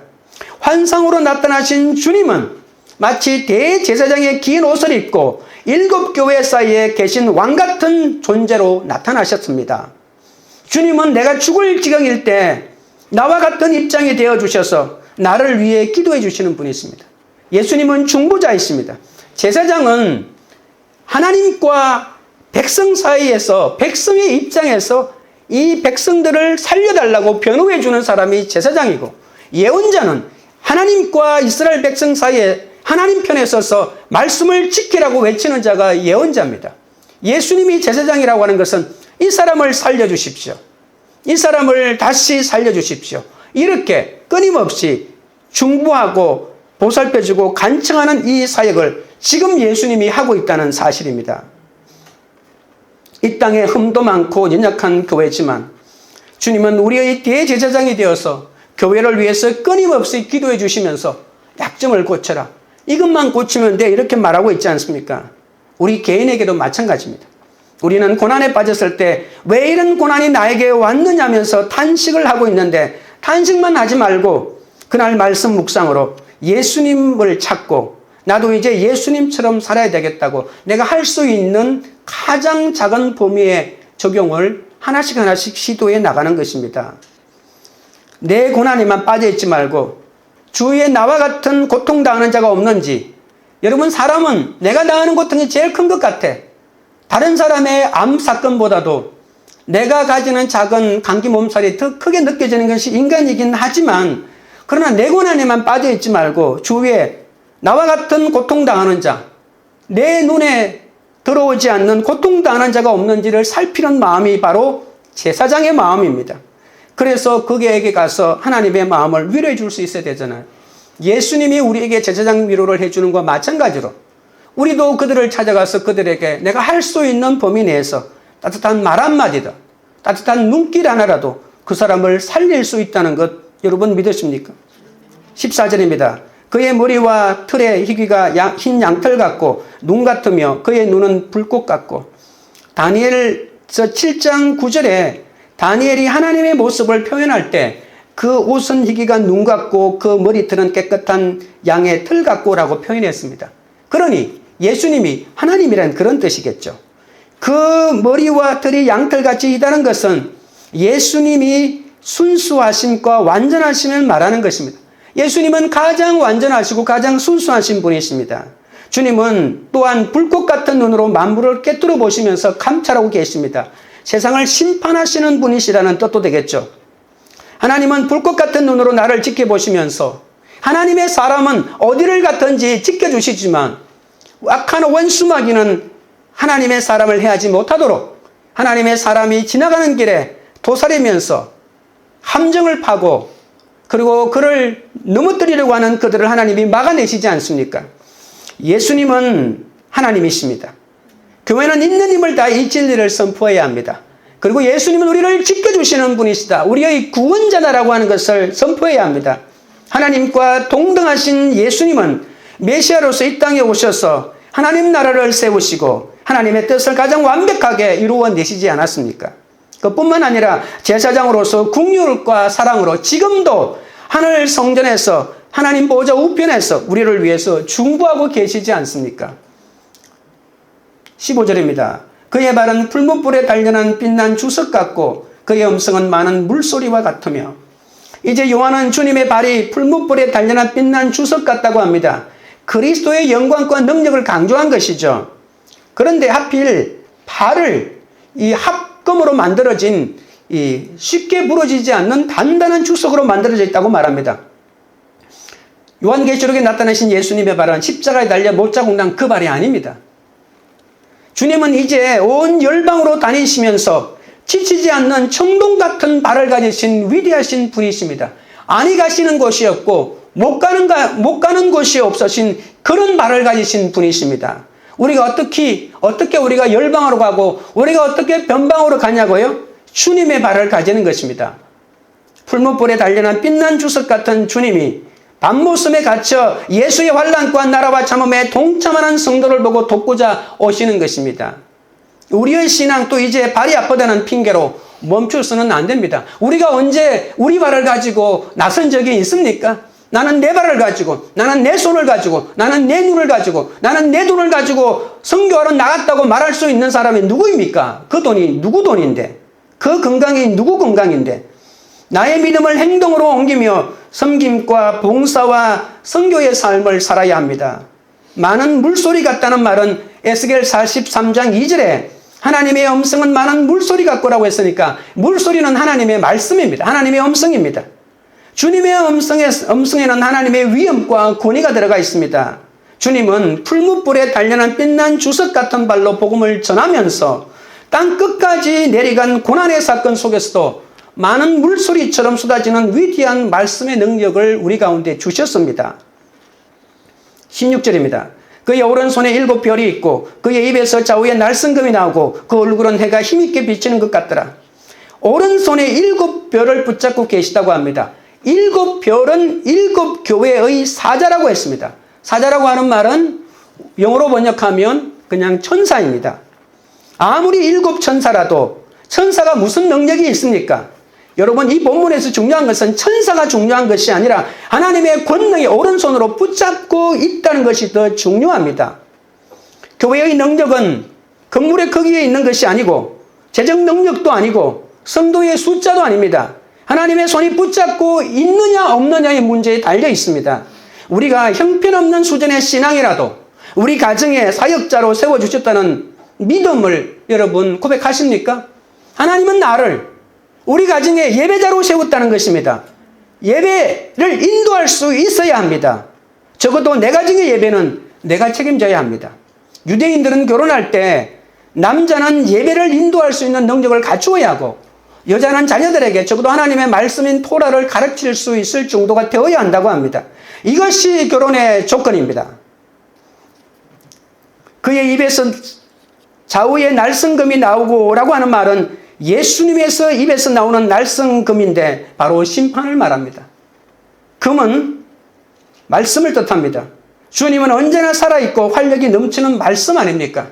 환상으로 나타나신 주님은 마치 대제사장의 긴 옷을 입고 7교회 사이에 계신 왕같은 존재로 나타나셨습니다. 주님은 내가 죽을 지경일 때 나와 같은 입장이 되어주셔서 나를 위해 기도해 주시는 분이십니다. 예수님은 중보자이십니다. 제사장은 하나님과 백성 사이에서, 백성의 입장에서 이 백성들을 살려달라고 변호해 주는 사람이 제사장이고, 예언자는 하나님과 이스라엘 백성 사이에 하나님 편에 서서 말씀을 지키라고 외치는 자가 예언자입니다. 예수님이 제사장이라고 하는 것은 이 사람을 살려주십시오, 이 사람을 다시 살려주십시오, 이렇게 끊임없이 중보하고 보살펴주고 간청하는 이 사역을 지금 예수님이 하고 있다는 사실입니다. 이 땅에 흠도 많고 연약한 교회지만 주님은 우리의 대제사장이 되어서 교회를 위해서 끊임없이 기도해 주시면서 약점을 고쳐라, 이것만 고치면 돼, 이렇게 말하고 있지 않습니까? 우리 개인에게도 마찬가지입니다. 우리는 고난에 빠졌을 때 왜 이런 고난이 나에게 왔느냐면서 탄식을 하고 있는데, 탄식만 하지 말고 그날 말씀 묵상으로 예수님을 찾고 나도 이제 예수님처럼 살아야 되겠다고 내가 할 수 있는 가장 작은 범위의 적용을 하나씩 시도해 나가는 것입니다. 내 고난에만 빠져있지 말고 주위에 나와 같은 고통당하는 자가 없는지. 여러분, 사람은 내가 당하는 고통이 제일 큰 것 같아. 다른 사람의 암 사건보다도 내가 가지는 작은 감기 몸살이 더 크게 느껴지는 것이 인간이긴 하지만, 그러나 내 고난에만 빠져있지 말고 주위에 나와 같은 고통당하는 자, 내 눈에 들어오지 않는 고통당하는 자가 없는지를 살피는 마음이 바로 제사장의 마음입니다. 그래서 그에게 가서 하나님의 마음을 위로해 줄 수 있어야 되잖아요. 예수님이 우리에게 제사장 위로를 해주는 것과 마찬가지로 우리도 그들을 찾아가서 그들에게 내가 할 수 있는 범위 내에서 따뜻한 말 한마디도, 따뜻한 눈길 하나라도 그 사람을 살릴 수 있다는 것 여러분 믿으십니까? 14절입니다. 그의 머리와 털의 희귀가 흰 양털 같고 눈 같으며 그의 눈은 불꽃 같고. 다니엘서 7장 9절에 다니엘이 하나님의 모습을 표현할 때 그 옷은 희귀가 눈 같고 그 머리털은 깨끗한 양의 털 같고라고 표현했습니다. 그러니 예수님이 하나님이란 그런 뜻이겠죠. 그 머리와 털이 양털같이 희다는 것은 예수님이 순수하심과 완전하심을 말하는 것입니다. 예수님은 가장 완전하시고 가장 순수하신 분이십니다. 주님은 또한 불꽃 같은 눈으로 만물을 꿰뚫어 보시면서 감찰하고 계십니다. 세상을 심판하시는 분이시라는 뜻도 되겠죠. 하나님은 불꽃 같은 눈으로 나를 지켜보시면서 하나님의 사람은 어디를 갔든지 지켜주시지만 악한 원수마귀는 하나님의 사람을 해하지 못하도록 하나님의 사람이 지나가는 길에 도사리면서 함정을 파고 그리고 그를 넘어뜨리려고 하는 그들을 하나님이 막아내시지 않습니까? 예수님은 하나님이십니다. 교회는 있는 힘을 다해 이 진리를 선포해야 합니다. 그리고 예수님은 우리를 지켜주시는 분이시다. 우리의 구원자다라고 하는 것을 선포해야 합니다. 하나님과 동등하신 예수님은 메시아로서 이 땅에 오셔서 하나님 나라를 세우시고 하나님의 뜻을 가장 완벽하게 이루어 내시지 않았습니까? 그뿐만 아니라 제사장으로서 국률과 사랑으로 지금도 하늘 성전에서 하나님 보호자 우편에서 우리를 위해서 중보하고 계시지 않습니까? 15절입니다. 그의 발은 풀무불에 단련한 빛난 주석 같고 그의 음성은 많은 물소리와 같으며. 이제 요한은 주님의 발이 풀무불에 단련한 빛난 주석 같다고 합니다. 그리스도의 영광과 능력을 강조한 것이죠. 그런데 하필 발을 이 합금으로 만들어진 이 쉽게 부러지지 않는 단단한 주석으로 만들어져 있다고 말합니다. 요한계시록에 나타나신 예수님의 발은 십자가에 달려 못자국 난 그 발이 아닙니다. 주님은 이제 온 열방으로 다니시면서 지치지 않는 청동 같은 발을 가지신 위대하신 분이십니다. 아니 가시는 곳이 없고 못 가는 곳이 없으신 그런 발을 가지신 분이십니다. 우리가 어떻게 우리가 열방으로 가고 우리가 어떻게 변방으로 가냐고요? 주님의 발을 가지는 것입니다. 풀무불에 단련한 빛난 주석 같은 주님이 밤모섬에 갇혀 예수의 환난과 나라와 참음에 동참하는 성도를 보고 돕고자 오시는 것입니다. 우리의 신앙도 이제 발이 아프다는 핑계로 멈추어서는 안 됩니다. 우리가 언제 우리 발을 가지고 나선 적이 있습니까? 나는 내 발을 가지고, 나는 내 손을 가지고, 나는 내 눈을 가지고, 나는 내 돈을 가지고 선교하러 나갔다고 말할 수 있는 사람이 누구입니까? 그 돈이 누구 돈인데? 그 건강이 누구 건강인데? 나의 믿음을 행동으로 옮기며 섬김과 봉사와 선교의 삶을 살아야 합니다. 많은 물소리 같다는 말은 에스겔 43장 2절에 하나님의 음성은 많은 물소리 같고라고 했으니까 물소리는 하나님의 말씀입니다. 하나님의 음성입니다. 주님의 음성에는 하나님의 위엄과 권위가 들어가 있습니다. 주님은 풀무불에 단련한 빛난 주석 같은 발로 복음을 전하면서 땅 끝까지 내려간 고난의 사건 속에서도 많은 물소리처럼 쏟아지는 위대한 말씀의 능력을 우리 가운데 주셨습니다. 16절입니다. 그의 오른손에 7별이 있고 그의 입에서 좌우에 날성금이 나오고 그 얼굴은 해가 힘있게 비치는 것 같더라. 오른손에 7별을 붙잡고 계시다고 합니다. 7별은 7교회의 사자라고 했습니다. 사자라고 하는 말은 영어로 번역하면 그냥 천사입니다. 아무리 7천사라도 천사가 무슨 능력이 있습니까? 여러분, 이 본문에서 중요한 것은 천사가 중요한 것이 아니라 하나님의 권능이 오른손으로 붙잡고 있다는 것이 더 중요합니다. 교회의 능력은 건물의 크기에 있는 것이 아니고 재정 능력도 아니고 성도의 숫자도 아닙니다. 하나님의 손이 붙잡고 있느냐 없느냐의 문제에 달려 있습니다. 우리가 형편없는 수준의 신앙이라도 우리 가정의 사역자로 세워주셨다는 믿음을 여러분 고백하십니까? 하나님은 나를 우리 가정의 예배자로 세웠다는 것입니다. 예배를 인도할 수 있어야 합니다. 적어도 내 가정의 예배는 내가 책임져야 합니다. 유대인들은 결혼할 때 남자는 예배를 인도할 수 있는 능력을 갖추어야 하고 여자는 자녀들에게 적어도 하나님의 말씀인 토라를 가르칠 수 있을 정도가 되어야 한다고 합니다. 이것이 결혼의 조건입니다. 그의 입에서 좌우에 날성금이 나오고라고 하는 말은 예수님에서 입에서 나오는 날성금인데 바로 심판을 말합니다. 금은 말씀을 뜻합니다. 주님은 언제나 살아있고 활력이 넘치는 말씀 아닙니까?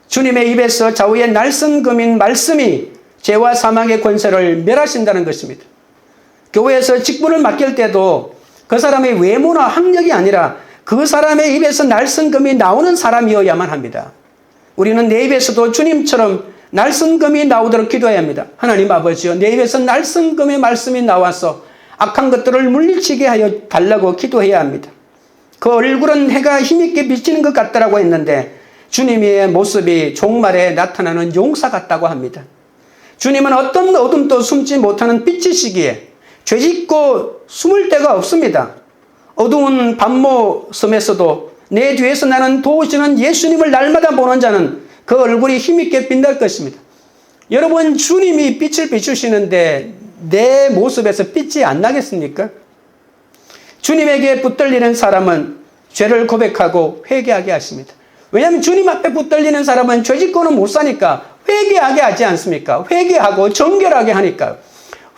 주님의 입에서 좌우에 날성금인 말씀이 죄와 사망의 권세를 멸하신다는 것입니다. 교회에서 직분을 맡길 때도 그 사람의 외모나 학력이 아니라 그 사람의 입에서 날성금이 나오는 사람이어야만 합니다. 우리는 내 입에서도 주님처럼 날성금이 나오도록 기도해야 합니다. 하나님 아버지여, 내 입에서 날성금의 말씀이 나와서 악한 것들을 물리치게 하여 달라고 기도해야 합니다. 그 얼굴은 해가 힘있게 비치는 것 같다라고 했는데 주님의 모습이 종말에 나타나는 용사 같다고 합니다. 주님은 어떤 어둠도 숨지 못하는 빛이시기에 죄짓고 숨을 데가 없습니다. 어두운 밤모섬에서도 내 뒤에서 나는 도우시는 예수님을 날마다 보는 자는 그 얼굴이 힘있게 빛날 것입니다. 여러분, 주님이 빛을 비추시는데 내 모습에서 빛이 안 나겠습니까? 주님에게 붙들리는 사람은 죄를 고백하고 회개하게 하십니다. 왜냐하면 주님 앞에 붙들리는 사람은 죄짓고는 못 사니까 회개하게 하지 않습니까? 회개하고 정결하게 하니까.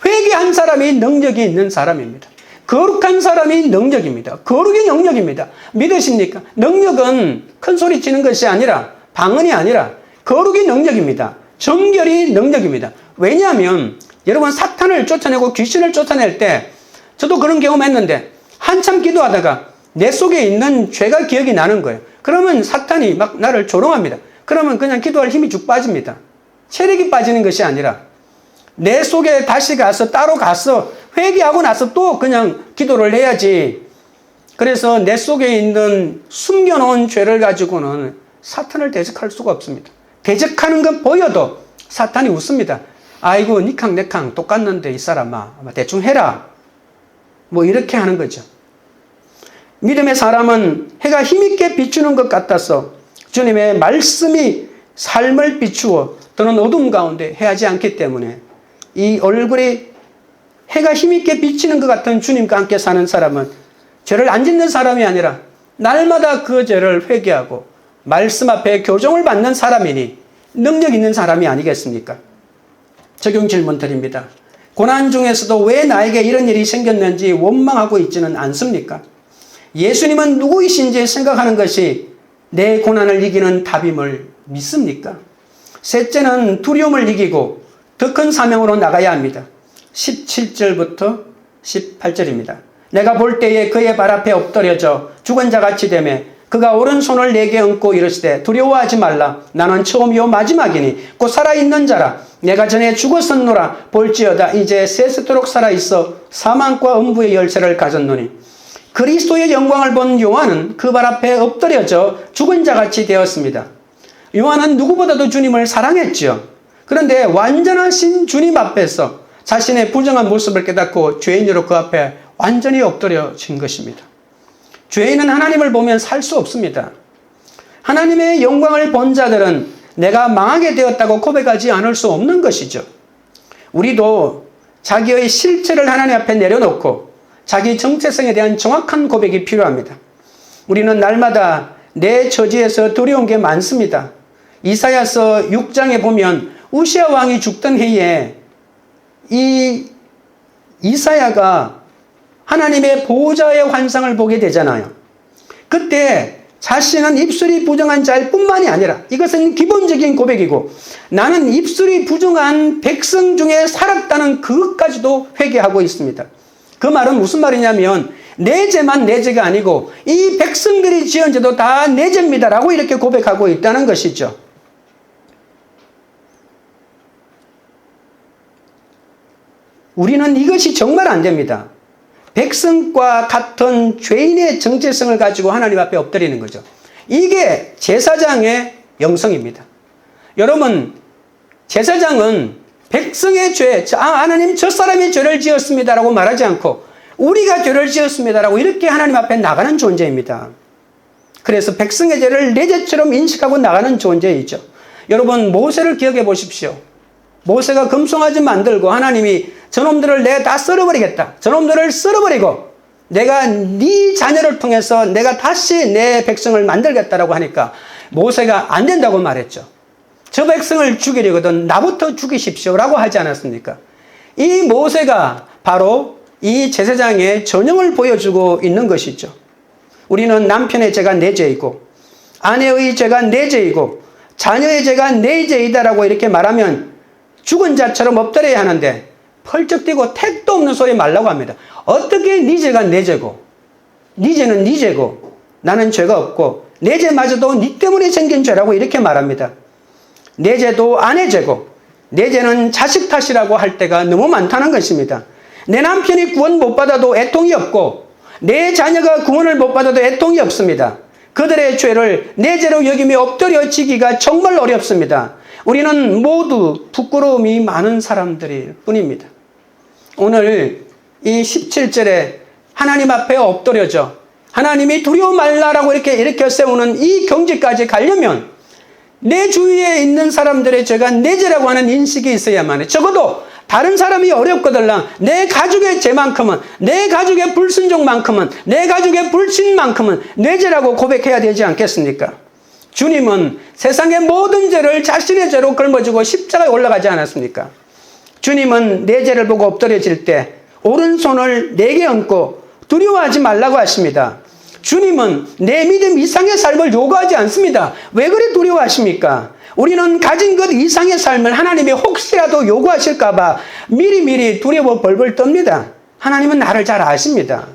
회개한 사람이 능력이 있는 사람입니다. 거룩한 사람이 능력입니다. 거룩이 능력입니다. 믿으십니까? 능력은 큰 소리 치는 것이 아니라, 방언이 아니라 거룩이 능력입니다. 정결이 능력입니다. 왜냐하면 여러분, 사탄을 쫓아내고 귀신을 쫓아낼 때 저도 그런 경험했는데 한참 기도하다가 내 속에 있는 죄가 기억이 나는 거예요. 그러면 사탄이 막 나를 조롱합니다. 그러면 그냥 기도할 힘이 쭉 빠집니다. 체력이 빠지는 것이 아니라 내 속에 다시 가서 따로 가서 회개하고 나서 또 그냥 기도를 해야지. 그래서 내 속에 있는 숨겨놓은 죄를 가지고는 사탄을 대적할 수가 없습니다. 대적하는 건 보여도 사탄이 웃습니다. 아이고, 니캉 내캉 똑같는데 이 사람아, 대충 해라. 뭐 이렇게 하는 거죠. 믿음의 사람은 해가 힘있게 비추는 것 같아서 주님의 말씀이 삶을 비추어 또는 어둠 가운데 해하지 않기 때문에 이 얼굴이 해가 힘있게 비치는 것 같은 주님과 함께 사는 사람은 죄를 안 짓는 사람이 아니라 날마다 그 죄를 회개하고 말씀 앞에 교정을 받는 사람이니 능력 있는 사람이 아니겠습니까? 적용 질문 드립니다. 고난 중에서도 왜 나에게 이런 일이 생겼는지 원망하고 있지는 않습니까? 예수님은 누구이신지 생각하는 것이 내 고난을 이기는 답임을 믿습니까? 셋째는 두려움을 이기고 더 큰 사명으로 나가야 합니다. 17절부터 18절입니다. 내가 볼 때에 그의 발 앞에 엎드려져 죽은 자같이 되매 그가 오른손을 내게 얹고 이르시되 두려워하지 말라. 나는 처음이요 마지막이니 곧 살아있는 자라. 내가 전에 죽었었노라. 볼지어다 이제 세세토록 살아있어 사망과 음부의 열쇠를 가졌노니. 그리스도의 영광을 본 요한은 그 발 앞에 엎드려져 죽은 자같이 되었습니다. 요한은 누구보다도 주님을 사랑했지요. 그런데 완전하신 주님 앞에서 자신의 부정한 모습을 깨닫고 죄인으로 그 앞에 완전히 엎드려진 것입니다. 죄인은 하나님을 보면 살 수 없습니다. 하나님의 영광을 본 자들은 내가 망하게 되었다고 고백하지 않을 수 없는 것이죠. 우리도 자기의 실체를 하나님 앞에 내려놓고 자기 정체성에 대한 정확한 고백이 필요합니다. 우리는 날마다 내 처지에서 두려운 게 많습니다. 이사야서 6장에 보면 우시아 왕이 죽던 해에 이 이사야가 하나님의 보호자의 환상을 보게 되잖아요. 그때 자신은 입술이 부정한 자일 뿐만이 아니라 이것은 기본적인 고백이고 나는 입술이 부정한 백성 중에 살았다는 그것까지도 회개하고 있습니다. 그 말은 무슨 말이냐면 내 죄만 내 죄가 아니고 이 백성들이 지은 죄도 다 내 죄입니다라고 이렇게 고백하고 있다는 것이죠. 우리는 이것이 정말 안 됩니다. 백성과 같은 죄인의 정체성을 가지고 하나님 앞에 엎드리는 거죠. 이게 제사장의 영성입니다. 여러분, 제사장은 백성의 죄, 하나님 저 사람이 죄를 지었습니다라고 말하지 않고 우리가 죄를 지었습니다라고 이렇게 하나님 앞에 나가는 존재입니다. 그래서 백성의 죄를 내 죄처럼 인식하고 나가는 존재이죠. 여러분, 모세를 기억해 보십시오. 모세가 금송아지 만들고 하나님이 저놈들을 내가 다 썰어버리겠다. 저놈들을 썰어버리고 내가 네 자녀를 통해서 내가 다시 내 백성을 만들겠다라고 하니까 모세가 안 된다고 말했죠. 저 백성을 죽이려거든 나부터 죽이십시오라고 하지 않았습니까? 이 모세가 바로 이 제사장의 전형을 보여주고 있는 것이죠. 우리는 남편의 죄가 내 죄이고 아내의 죄가 내 죄이고 자녀의 죄가 내 죄이다라고 이렇게 말하면 죽은 자처럼 엎드려야 하는데 펄쩍 뛰고 택도 없는 소리 말라고 합니다. 어떻게 네 죄가 내 죄고 네 죄는 네 죄고 나는 죄가 없고 내 죄마저도 네 때문에 생긴 죄라고 이렇게 말합니다. 내 죄도 아내 죄고 내 죄는 자식 탓이라고 할 때가 너무 많다는 것입니다. 내 남편이 구원 못 받아도 애통이 없고 내 자녀가 구원을 못 받아도 애통이 없습니다. 그들의 죄를 내 죄로 여기며 엎드려지기가 정말 어렵습니다. 우리는 모두 부끄러움이 많은 사람들일 뿐입니다. 오늘 이 17절에 하나님 앞에 엎드려져 하나님이 두려워 말라라고 이렇게 세우는 이 경지까지 가려면 내 주위에 있는 사람들의 죄가 내 죄라고 하는 인식이 있어야만 해. 적어도 다른 사람이 어렵거들랑 내 가족의 죄만큼은, 내 가족의 불순종만큼은, 내 가족의 불신만큼은 내 죄라고 고백해야 되지 않겠습니까? 주님은 세상의 모든 죄를 자신의 죄로 걸머지고 십자가에 올라가지 않았습니까? 주님은 내 죄를 보고 엎드려질 때 오른손을 내게 얹고 두려워하지 말라고 하십니다. 주님은 내 믿음 이상의 삶을 요구하지 않습니다. 왜 그리 두려워하십니까? 우리는 가진 것 이상의 삶을 하나님이 혹시라도 요구하실까 봐 미리미리 두려워 벌벌 떱니다. 하나님은 나를 잘 아십니다.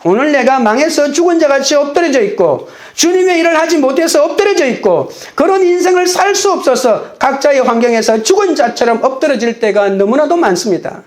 오늘 내가 망해서 죽은 자같이 엎드려져 있고 주님의 일을 하지 못해서 엎드려져 있고 그런 인생을 살 수 없어서 각자의 환경에서 죽은 자처럼 엎드려질 때가 너무나도 많습니다.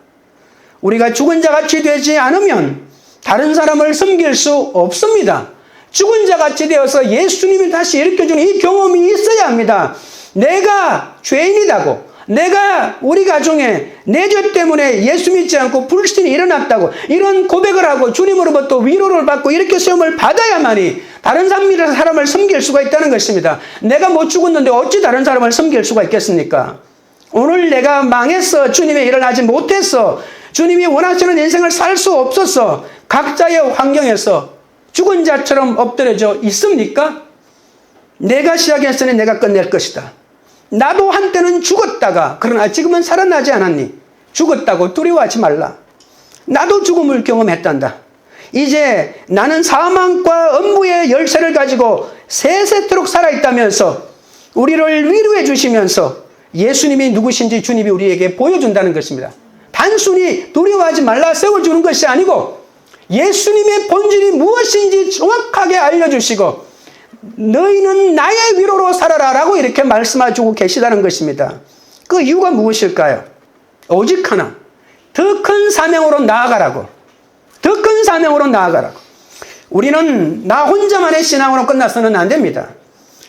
우리가 죽은 자같이 되지 않으면 다른 사람을 섬길 수 없습니다. 죽은 자같이 되어서 예수님이 다시 일으켜주는 이 경험이 있어야 합니다. 내가 죄인이다고, 내가 우리 가정에 내 죄 때문에 예수 믿지 않고 불신이 일어났다고 이런 고백을 하고 주님으로부터 위로를 받고 이렇게 시험을 받아야만이 다른 사람을 섬길 수가 있다는 것입니다. 내가 못 죽었는데 어찌 다른 사람을 섬길 수가 있겠습니까? 오늘 내가 망해서 주님의 일을 하지 못해서 주님이 원하시는 인생을 살 수 없어서 각자의 환경에서 죽은 자처럼 엎드려져 있습니까? 내가 시작했으니 내가 끝낼 것이다. 나도 한때는 죽었다가 그러나 지금은 살아나지 않았니? 죽었다고 두려워하지 말라. 나도 죽음을 경험했단다. 이제 나는 사망과 음부의 열쇠를 가지고 세세토록 살아있다면서 우리를 위로해 주시면서 예수님이 누구신지 주님이 우리에게 보여준다는 것입니다. 단순히 두려워하지 말라 세워주는 것이 아니고 예수님의 본질이 무엇인지 정확하게 알려주시고 너희는 나의 위로로 살아라 라고 이렇게 말씀해주고 계시다는 것입니다. 그 이유가 무엇일까요? 오직 하나, 더 큰 사명으로 나아가라고. 더 큰 사명으로 나아가라고. 우리는 나 혼자만의 신앙으로 끝나서는 안 됩니다.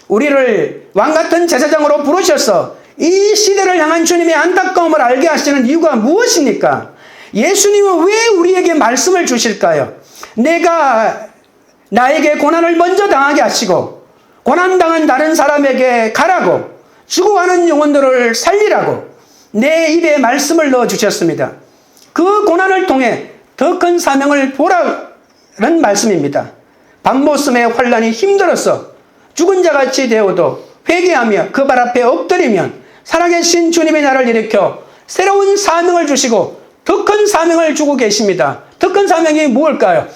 우리를 왕같은 제사장으로 부르셔서 이 시대를 향한 주님의 안타까움을 알게 하시는 이유가 무엇입니까? 예수님은 왜 우리에게 말씀을 주실까요? 내가 나에게 고난을 먼저 당하게 하시고 고난당한 다른 사람에게 가라고 죽어가는 영혼들을 살리라고 내 입에 말씀을 넣어주셨습니다. 그 고난을 통해 더 큰 사명을 보라는 말씀입니다. 밤모섬의 환란이 힘들어서 죽은 자같이 되어도 회개하며 그 발 앞에 엎드리면 살아계신 주님이 나를 일으켜 새로운 사명을 주시고 더 큰 사명을 주고 계십니다. 더 큰 사명이 무엇일까요?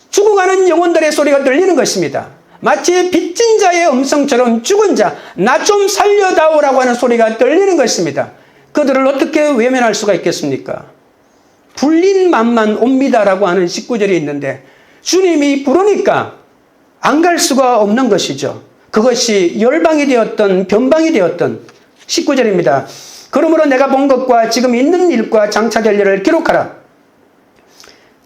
죽어가는 영혼들의 소리가 들리는 것입니다. 마치 빚진 자의 음성처럼 죽은 자, 나 좀 살려다오라고 하는 소리가 들리는 것입니다. 그들을 어떻게 외면할 수가 있겠습니까? 불린 맘만 옵니다라고 하는 19절이 있는데 주님이 부르니까 안 갈 수가 없는 것이죠. 그것이 열방이 되었던 변방이 되었던 19절입니다. 그러므로 내가 본 것과 지금 있는 일과 장차될 일을 기록하라.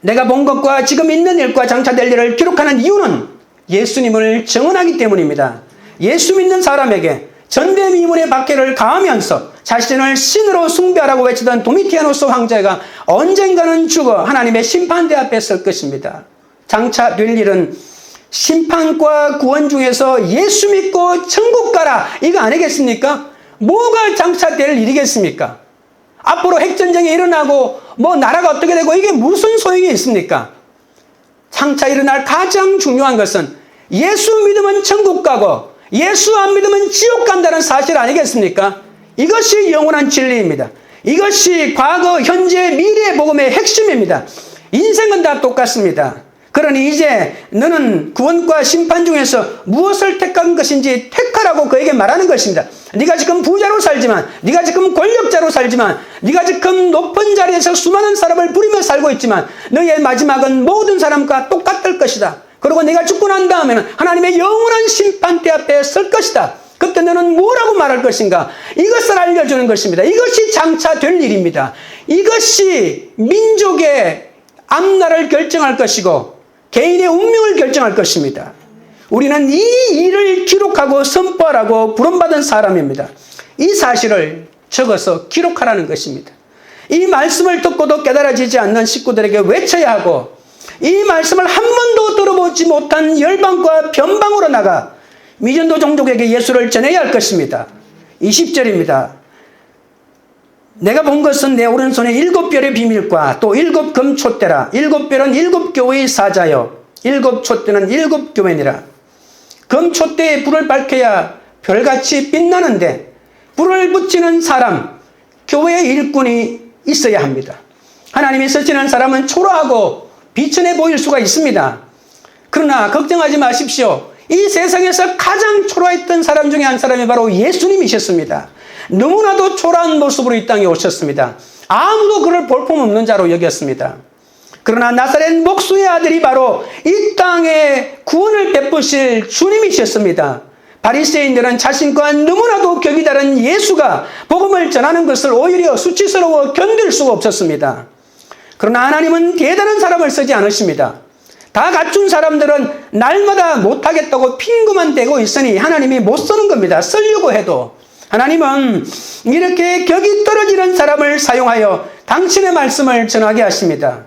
내가 본 것과 지금 있는 일과 장차될 일을 기록하는 이유는 예수님을 증언하기 때문입니다. 예수 믿는 사람에게 전대미문의 박해를 가하면서 자신을 신으로 숭배하라고 외치던 도미티아노스 황제가 언젠가는 죽어 하나님의 심판대 앞에 설 것입니다. 장차 될 일은 심판과 구원 중에서 예수 믿고 천국 가라, 이거 아니겠습니까? 뭐가 장차 될 일이겠습니까? 앞으로 핵전쟁이 일어나고 뭐 나라가 어떻게 되고 이게 무슨 소용이 있습니까? 장차 일어날 가장 중요한 것은 예수 믿으면 천국 가고 예수 안 믿으면 지옥 간다는 사실 아니겠습니까? 이것이 영원한 진리입니다. 이것이 과거, 현재, 미래의 복음의 핵심입니다. 인생은 다 똑같습니다. 그러니 이제 너는 구원과 심판 중에서 무엇을 택한 것인지 택하라고 그에게 말하는 것입니다. 네가 지금 부자로 살지만, 네가 지금 권력자로 살지만, 네가 지금 높은 자리에서 수많은 사람을 부리며 살고 있지만 너의 마지막은 모든 사람과 똑같을 것이다. 그리고 네가 죽고 난 다음에는 하나님의 영원한 심판대 앞에 설 것이다. 그때 너는 뭐라고 말할 것인가? 이것을 알려주는 것입니다. 이것이 장차 될 일입니다. 이것이 민족의 앞날을 결정할 것이고 개인의 운명을 결정할 것입니다. 우리는 이 일을 기록하고 선포하라고 부름받은 사람입니다. 이 사실을 적어서 기록하라는 것입니다. 이 말씀을 듣고도 깨달아지지 않는 식구들에게 외쳐야 하고, 이 말씀을 한 번도 들어보지 못한 열방과 변방으로 나가 미전도 종족에게 예수를 전해야 할 것입니다. 20절입니다. 내가 본 것은 내 오른손에 7별의 비밀과 또 7 금촛대라. 7별은 7 교회의 사자여 7 촛대는 7 교회니라. 금촛대에 불을 밝혀야 별같이 빛나는데 불을 붙이는 사람, 교회의 일꾼이 있어야 합니다. 하나님이 쓰시는 사람은 초라하고 비천해 보일 수가 있습니다. 그러나 걱정하지 마십시오. 이 세상에서 가장 초라했던 사람 중에 한 사람이 바로 예수님이셨습니다. 너무나도 초라한 모습으로 이 땅에 오셨습니다. 아무도 그를 볼품없는 자로 여겼습니다. 그러나 나사렛 목수의 아들이 바로 이 땅에 구원을 베푸실 주님이셨습니다. 바리새인들은 자신과 너무나도 격이 다른 예수가 복음을 전하는 것을 오히려 수치스러워 견딜 수가 없었습니다. 그러나 하나님은 대단한 사람을 쓰지 않으십니다. 다 갖춘 사람들은 날마다 못하겠다고 핑구만 대고 있으니 하나님이 못 쓰는 겁니다. 쓰려고 해도. 하나님은 이렇게 격이 떨어지는 사람을 사용하여 당신의 말씀을 전하게 하십니다.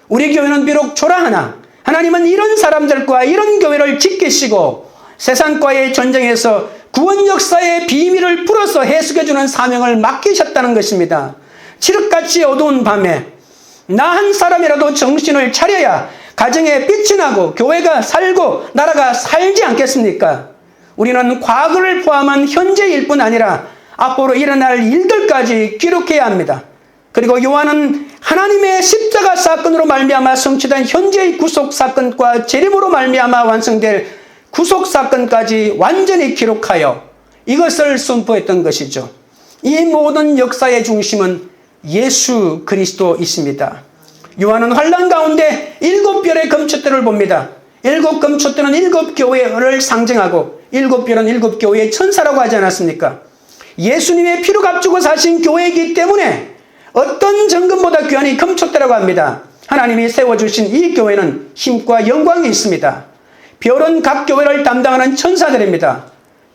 우리 교회는 비록 초라하나 하나님은 이런 사람들과 이런 교회를 지키시고 세상과의 전쟁에서 구원 역사의 비밀을 풀어서 해석해주는 사명을 맡기셨다는 것입니다. 칠흑같이 어두운 밤에 나 한 사람이라도 정신을 차려야 가정에 빛이 나고 교회가 살고 나라가 살지 않겠습니까? 우리는 과거를 포함한 현재일 뿐 아니라 앞으로 일어날 일들까지 기록해야 합니다. 그리고 요한은 하나님의 십자가 사건으로 말미암아 성취된 현재의 구속 사건과 재림으로 말미암아 완성될 구속 사건까지 완전히 기록하여 이것을 선포했던 것이죠. 이 모든 역사의 중심은 예수 그리스도이십니다. 요한은 환난 가운데 7별의 금촛대를 봅니다. 7 금촛대는 7 교회를 상징하고 7별은 7 교회의 천사라고 하지 않았습니까? 예수님의 피로 값주고 사신 교회이기 때문에 어떤 정금보다 귀한 이 금촛대라고 합니다. 하나님이 세워주신 이 교회는 힘과 영광이 있습니다. 별은 각 교회를 담당하는 천사들입니다.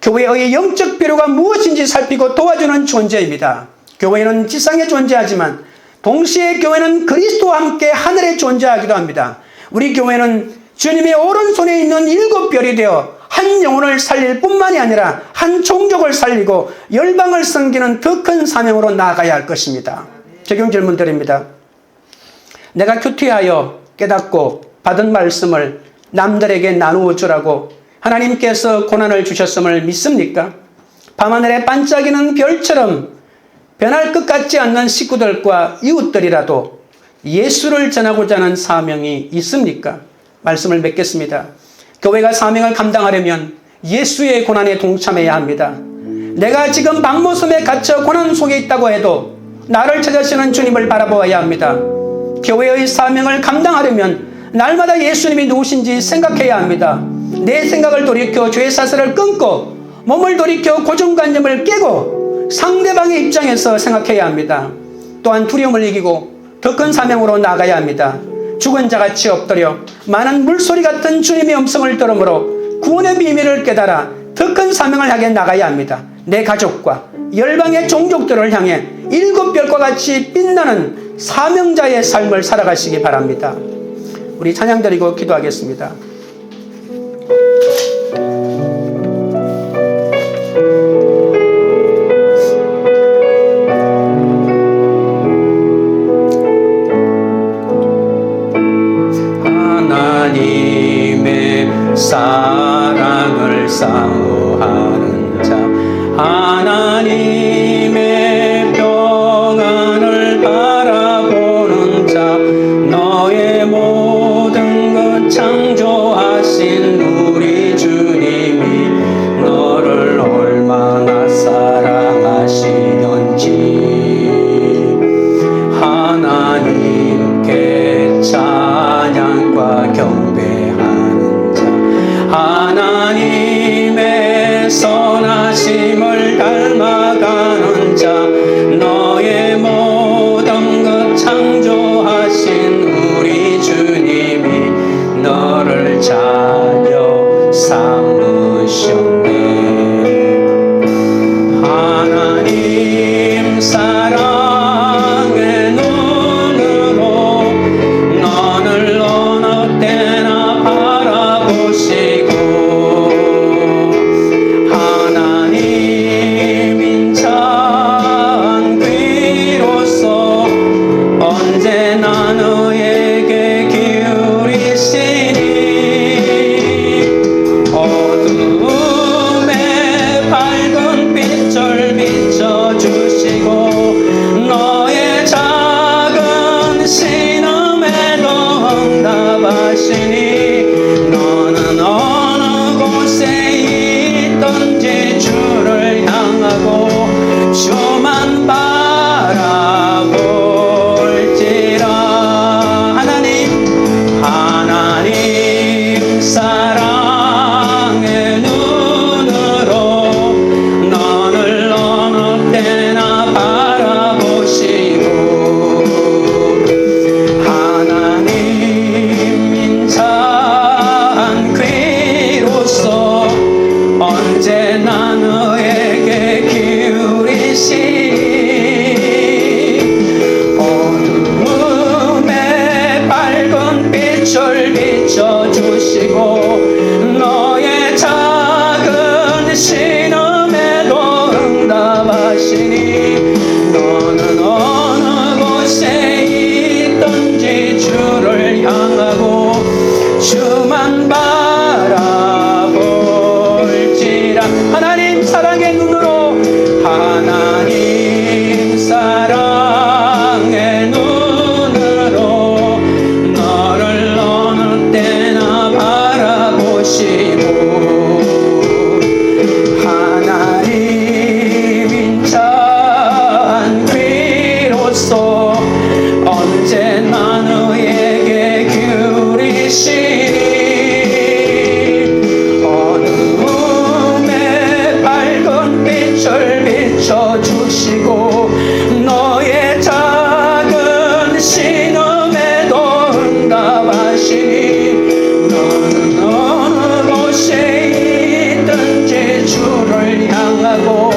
교회의 영적 필요가 무엇인지 살피고 도와주는 존재입니다. 교회는 지상에 존재하지만 동시에 교회는 그리스도와 함께 하늘에 존재하기도 합니다. 우리 교회는 주님의 오른손에 있는 7별이 되어 한 영혼을 살릴 뿐만이 아니라 한 종족을 살리고 열방을 섬기는 더 큰 사명으로 나아가야 할 것입니다. 적용 질문 드립니다. 내가 큐티하여 깨닫고 받은 말씀을 남들에게 나누어 주라고 하나님께서 고난을 주셨음을 믿습니까? 밤하늘에 반짝이는 별처럼 변할 것 같지 않는 식구들과 이웃들이라도 예수를 전하고자 하는 사명이 있습니까? 말씀을 맺겠습니다. 교회가 사명을 감당하려면 예수의 고난에 동참해야 합니다. 내가 지금 박모섬에 갇혀 고난 속에 있다고 해도 나를 찾아주시는 주님을 바라보아야 합니다. 교회의 사명을 감당하려면 날마다 예수님이 누구신지 생각해야 합니다. 내 생각을 돌이켜 죄 사슬을 끊고 몸을 돌이켜 고정관념을 깨고 상대방의 입장에서 생각해야 합니다. 또한 두려움을 이기고 더 큰 사명으로 나아가야 합니다. 죽은 자같이 엎드려 많은 물소리 같은 주님의 음성을 들으므로 구원의 비밀을 깨달아 더 큰 사명을 향해 나가야 합니다. 내 가족과 열방의 종족들을 향해 7별과 같이 빛나는 사명자의 삶을 살아가시기 바랍니다. 우리 찬양 드리고 기도하겠습니다. 하나님의 사랑을 사모하는 자, 하나님의 평안을 바라보는 자, 너의 모든 것 창조하신 우리 주님이 너를 얼마나 사랑하시는지 하나님께 찬양과 경배하는 자, 하나님의 선하심을 닮아가는 자, 너의 모든 것 창조하신 우리 주님이 너를 자녀 삼으셨네. 하나님 사랑의 눈으로 너를 어느 때나 바라보시고 하나님 인자한 귀로서 언제나 너에게 기울이시니 어둠의 밝은 빛을 비춰주시고 너의 작은 신음에도 응답하시니 너는 어느 곳에 있든지 주를 향하고 주만 바라볼지라. 하나님 사랑의 눈으로 너를 어느 때나 바라보시고 하나님 인자한 귀로서 언제나 너에게 기울이시니 어둠의 밝은 빛을 비춰주시고 너의 작은 신음에도 응답하시니 너는 어느 곳에 있든지 주를 향하고 주만 바라볼지라. 하나님 사랑의 눈으로 하나님 사랑의 눈으로 너를 어느 때나 바라보시고 하나님 인자한 귀로서 언제나 너에게 기울이시니 어둠의 밝은 빛을 비춰주시고 너의 작은 신음에도 응답하시니 너는 어느 곳에 있든지 주를 향하고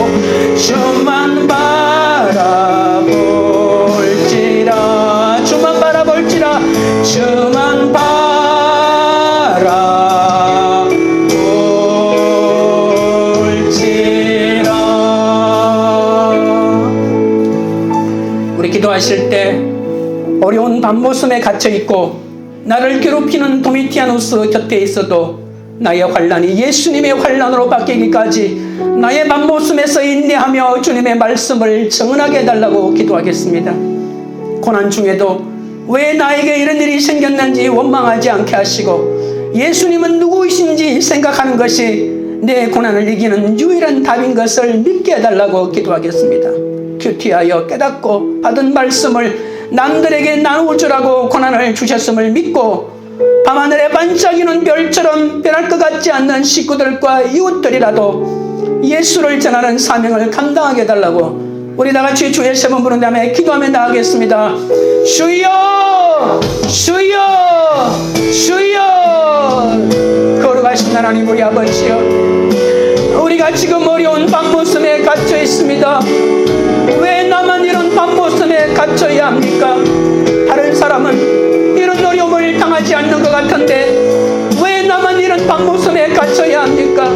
주만 바라볼지라. 주만 바라볼지라. 주만 바라볼지라. 우리 기도하실 때 어려운 밤모섬에 갇혀있고 나를 괴롭히는 도미티아누스 곁에 있어도 나의 환난이 예수님의 환난으로 바뀌기까지 나의 밤모섬에서 인내하며 주님의 말씀을 정은하게 해달라고 기도하겠습니다. 고난 중에도 왜 나에게 이런 일이 생겼는지 원망하지 않게 하시고 예수님은 누구이신지 생각하는 것이 내 고난을 이기는 유일한 답인 것을 믿게 해달라고 기도하겠습니다. 큐티하여 깨닫고 받은 말씀을 남들에게 나눌 줄 알고 고난을 주셨음을 믿고 밤하늘에 반짝이는 별처럼 변할 것 같지 않는 식구들과 이웃들이라도 예수를 전하는 사명을 감당하게 해달라고 우리 다같이 주의 세 번 부른 다음에 기도하며 나가겠습니다. 주여 주여 주여. 걸어가신 하나님 우리 아버지여, 우리가 지금 어려운 밤모섬에 갇혀 있습니다. 왜 나만 이런 밤모섬에 갇혀야 합니까? 다른 사람은 이런 어려움을 당하지 않는 것 같은데 왜 나만 이런 밤모섬에 갇혀야 합니까?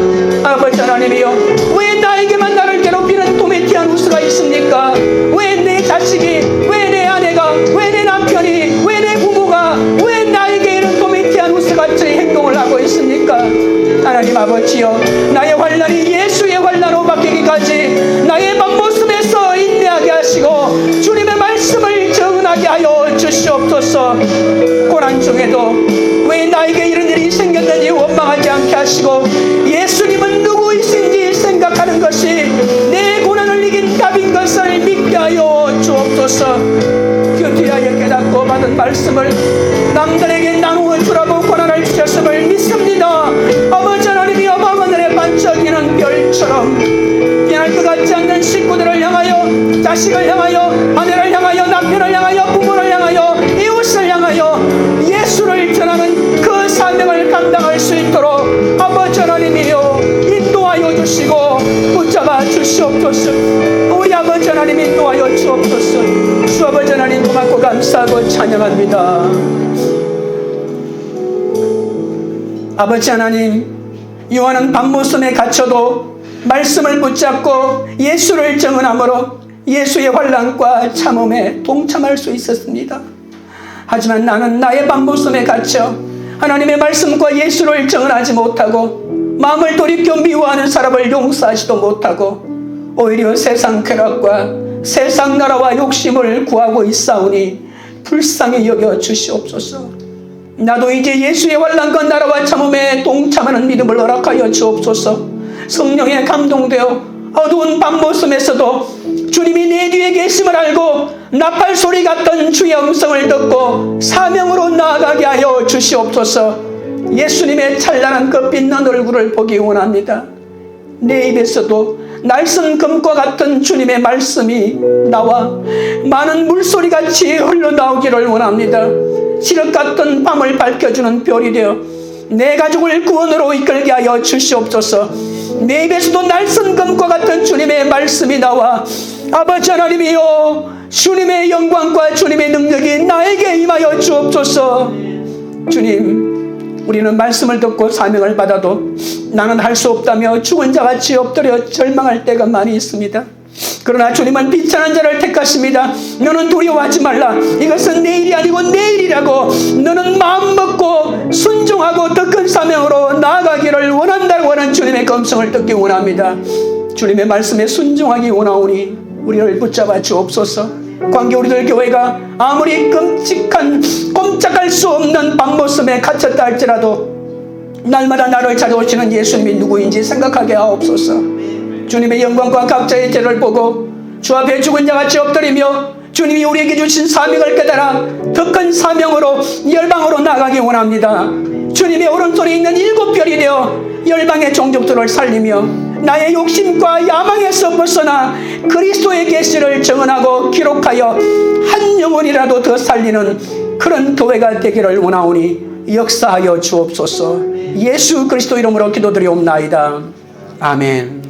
아버지 하나님이여, 왜 나에게만 나를 괴롭히는 도미티아누스가 있습니까? 왜 내 자식이, 왜 내 아내가, 왜 내 남편이, 왜 내 부모가, 왜 나에게 이런 도미티아누스가 아버지여, 나의 환난이 예수의 환난으로 바뀌기까지 나의 밤모습에서 인내하게 하시고 주님의 말씀을 정은하게 하여 주시옵소서. 고난 중에도 왜 나에게 이런 일이 생겼는지 원망하지 않게 하시고 예수님은 누구이신지 생각하는 것이 내 고난을 이긴 답인 것을 믿게 하여 주옵소서. 교제하여 깨닫고 받은 말씀을 남들에게 나누어 주라고 권한을 주셨음을 믿습니다. 아버지 하나님이여, 밤하늘에 반짝이는 별처럼 변할 것 같지 않는 식구들을 향하여, 자식을 향하여, 아내를 향하여, 남편을 향하여, 부모를 향하여, 이웃을 향하여 예수를 전하는 그 사명을 감당할 수 있도록 아버지 하나님이여 인도하여 주시고 붙잡아 주시옵소서. 우리 아버지 하나님 인도하여 주옵소서. 주 아버지 하나님 고맙고 감사하고 찬양합니다. 아버지 하나님, 요한은 밤모섬에 갇혀도 말씀을 붙잡고 예수를 정언함으로 예수의 환난과 참음에 동참할 수 있었습니다. 하지만 나는 나의 밤모섬에 갇혀 하나님의 말씀과 예수를 정언하지 못하고 마음을 돌이켜 미워하는 사람을 용서하지도 못하고 오히려 세상 쾌락과 세상 나라와 욕심을 구하고 있사오니 불쌍히 여겨 주시옵소서. 나도 이제 예수의 환난과 나라와 참음에 동참하는 믿음을 허락하여 주옵소서. 성령에 감동되어 어두운 밤모섬에서도 주님이 내 뒤에 계심을 알고 나팔 소리 같던 주의 음성을 듣고 사명으로 나아가게 하여 주시옵소서. 예수님의 찬란한 그 빛난 얼굴을 보기 원합니다. 내 입에서도 날선 금과 같은 주님의 말씀이 나와 많은 물소리같이 흘러나오기를 원합니다. 시력 같은 밤을 밝혀주는 별이 되어 내 가족을 구원으로 이끌게 하여 주시옵소서. 내 입에서도 날선 금과 같은 주님의 말씀이 나와 아버지 하나님이여 주님의 영광과 주님의 능력이 나에게 임하여 주옵소서. 주님, 우리는 말씀을 듣고 사명을 받아도 나는 할 수 없다며 죽은 자같이 엎드려 절망할 때가 많이 있습니다. 그러나 주님은 비천한 자를 택하십니다. 너는 두려워하지 말라. 이것은 내일이 아니고 내일이라고. 너는 마음 먹고 순종하고 더 큰 사명으로 나아가기를 원한다고 하는 주님의 음성을 듣기 원합니다. 주님의 말씀에 순종하기 원하오니 우리를 붙잡아 주옵소서. 관계 우리들 교회가 아무리 꼼짝할 수 없는 밤모섬에 갇혔다 할지라도 날마다 나를 찾아오시는 예수님이 누구인지 생각하게 하옵소서. 주님의 영광과 각자의 죄를 보고 주 앞에 죽은 자같이 엎드리며 주님이 우리에게 주신 사명을 깨달아 더 큰 사명으로 열방으로 나가기 원합니다. 주님의 오른손에 있는 7별이 되어 열방의 종족들을 살리며 나의 욕심과 야망에서 벗어나 그리스도의 계시를 정언하고 기록하여 한 영혼이라도 더 살리는 그런 교회가 되기를 원하오니 역사하여 주옵소서. 예수 그리스도 이름으로 기도드리옵나이다. 아멘.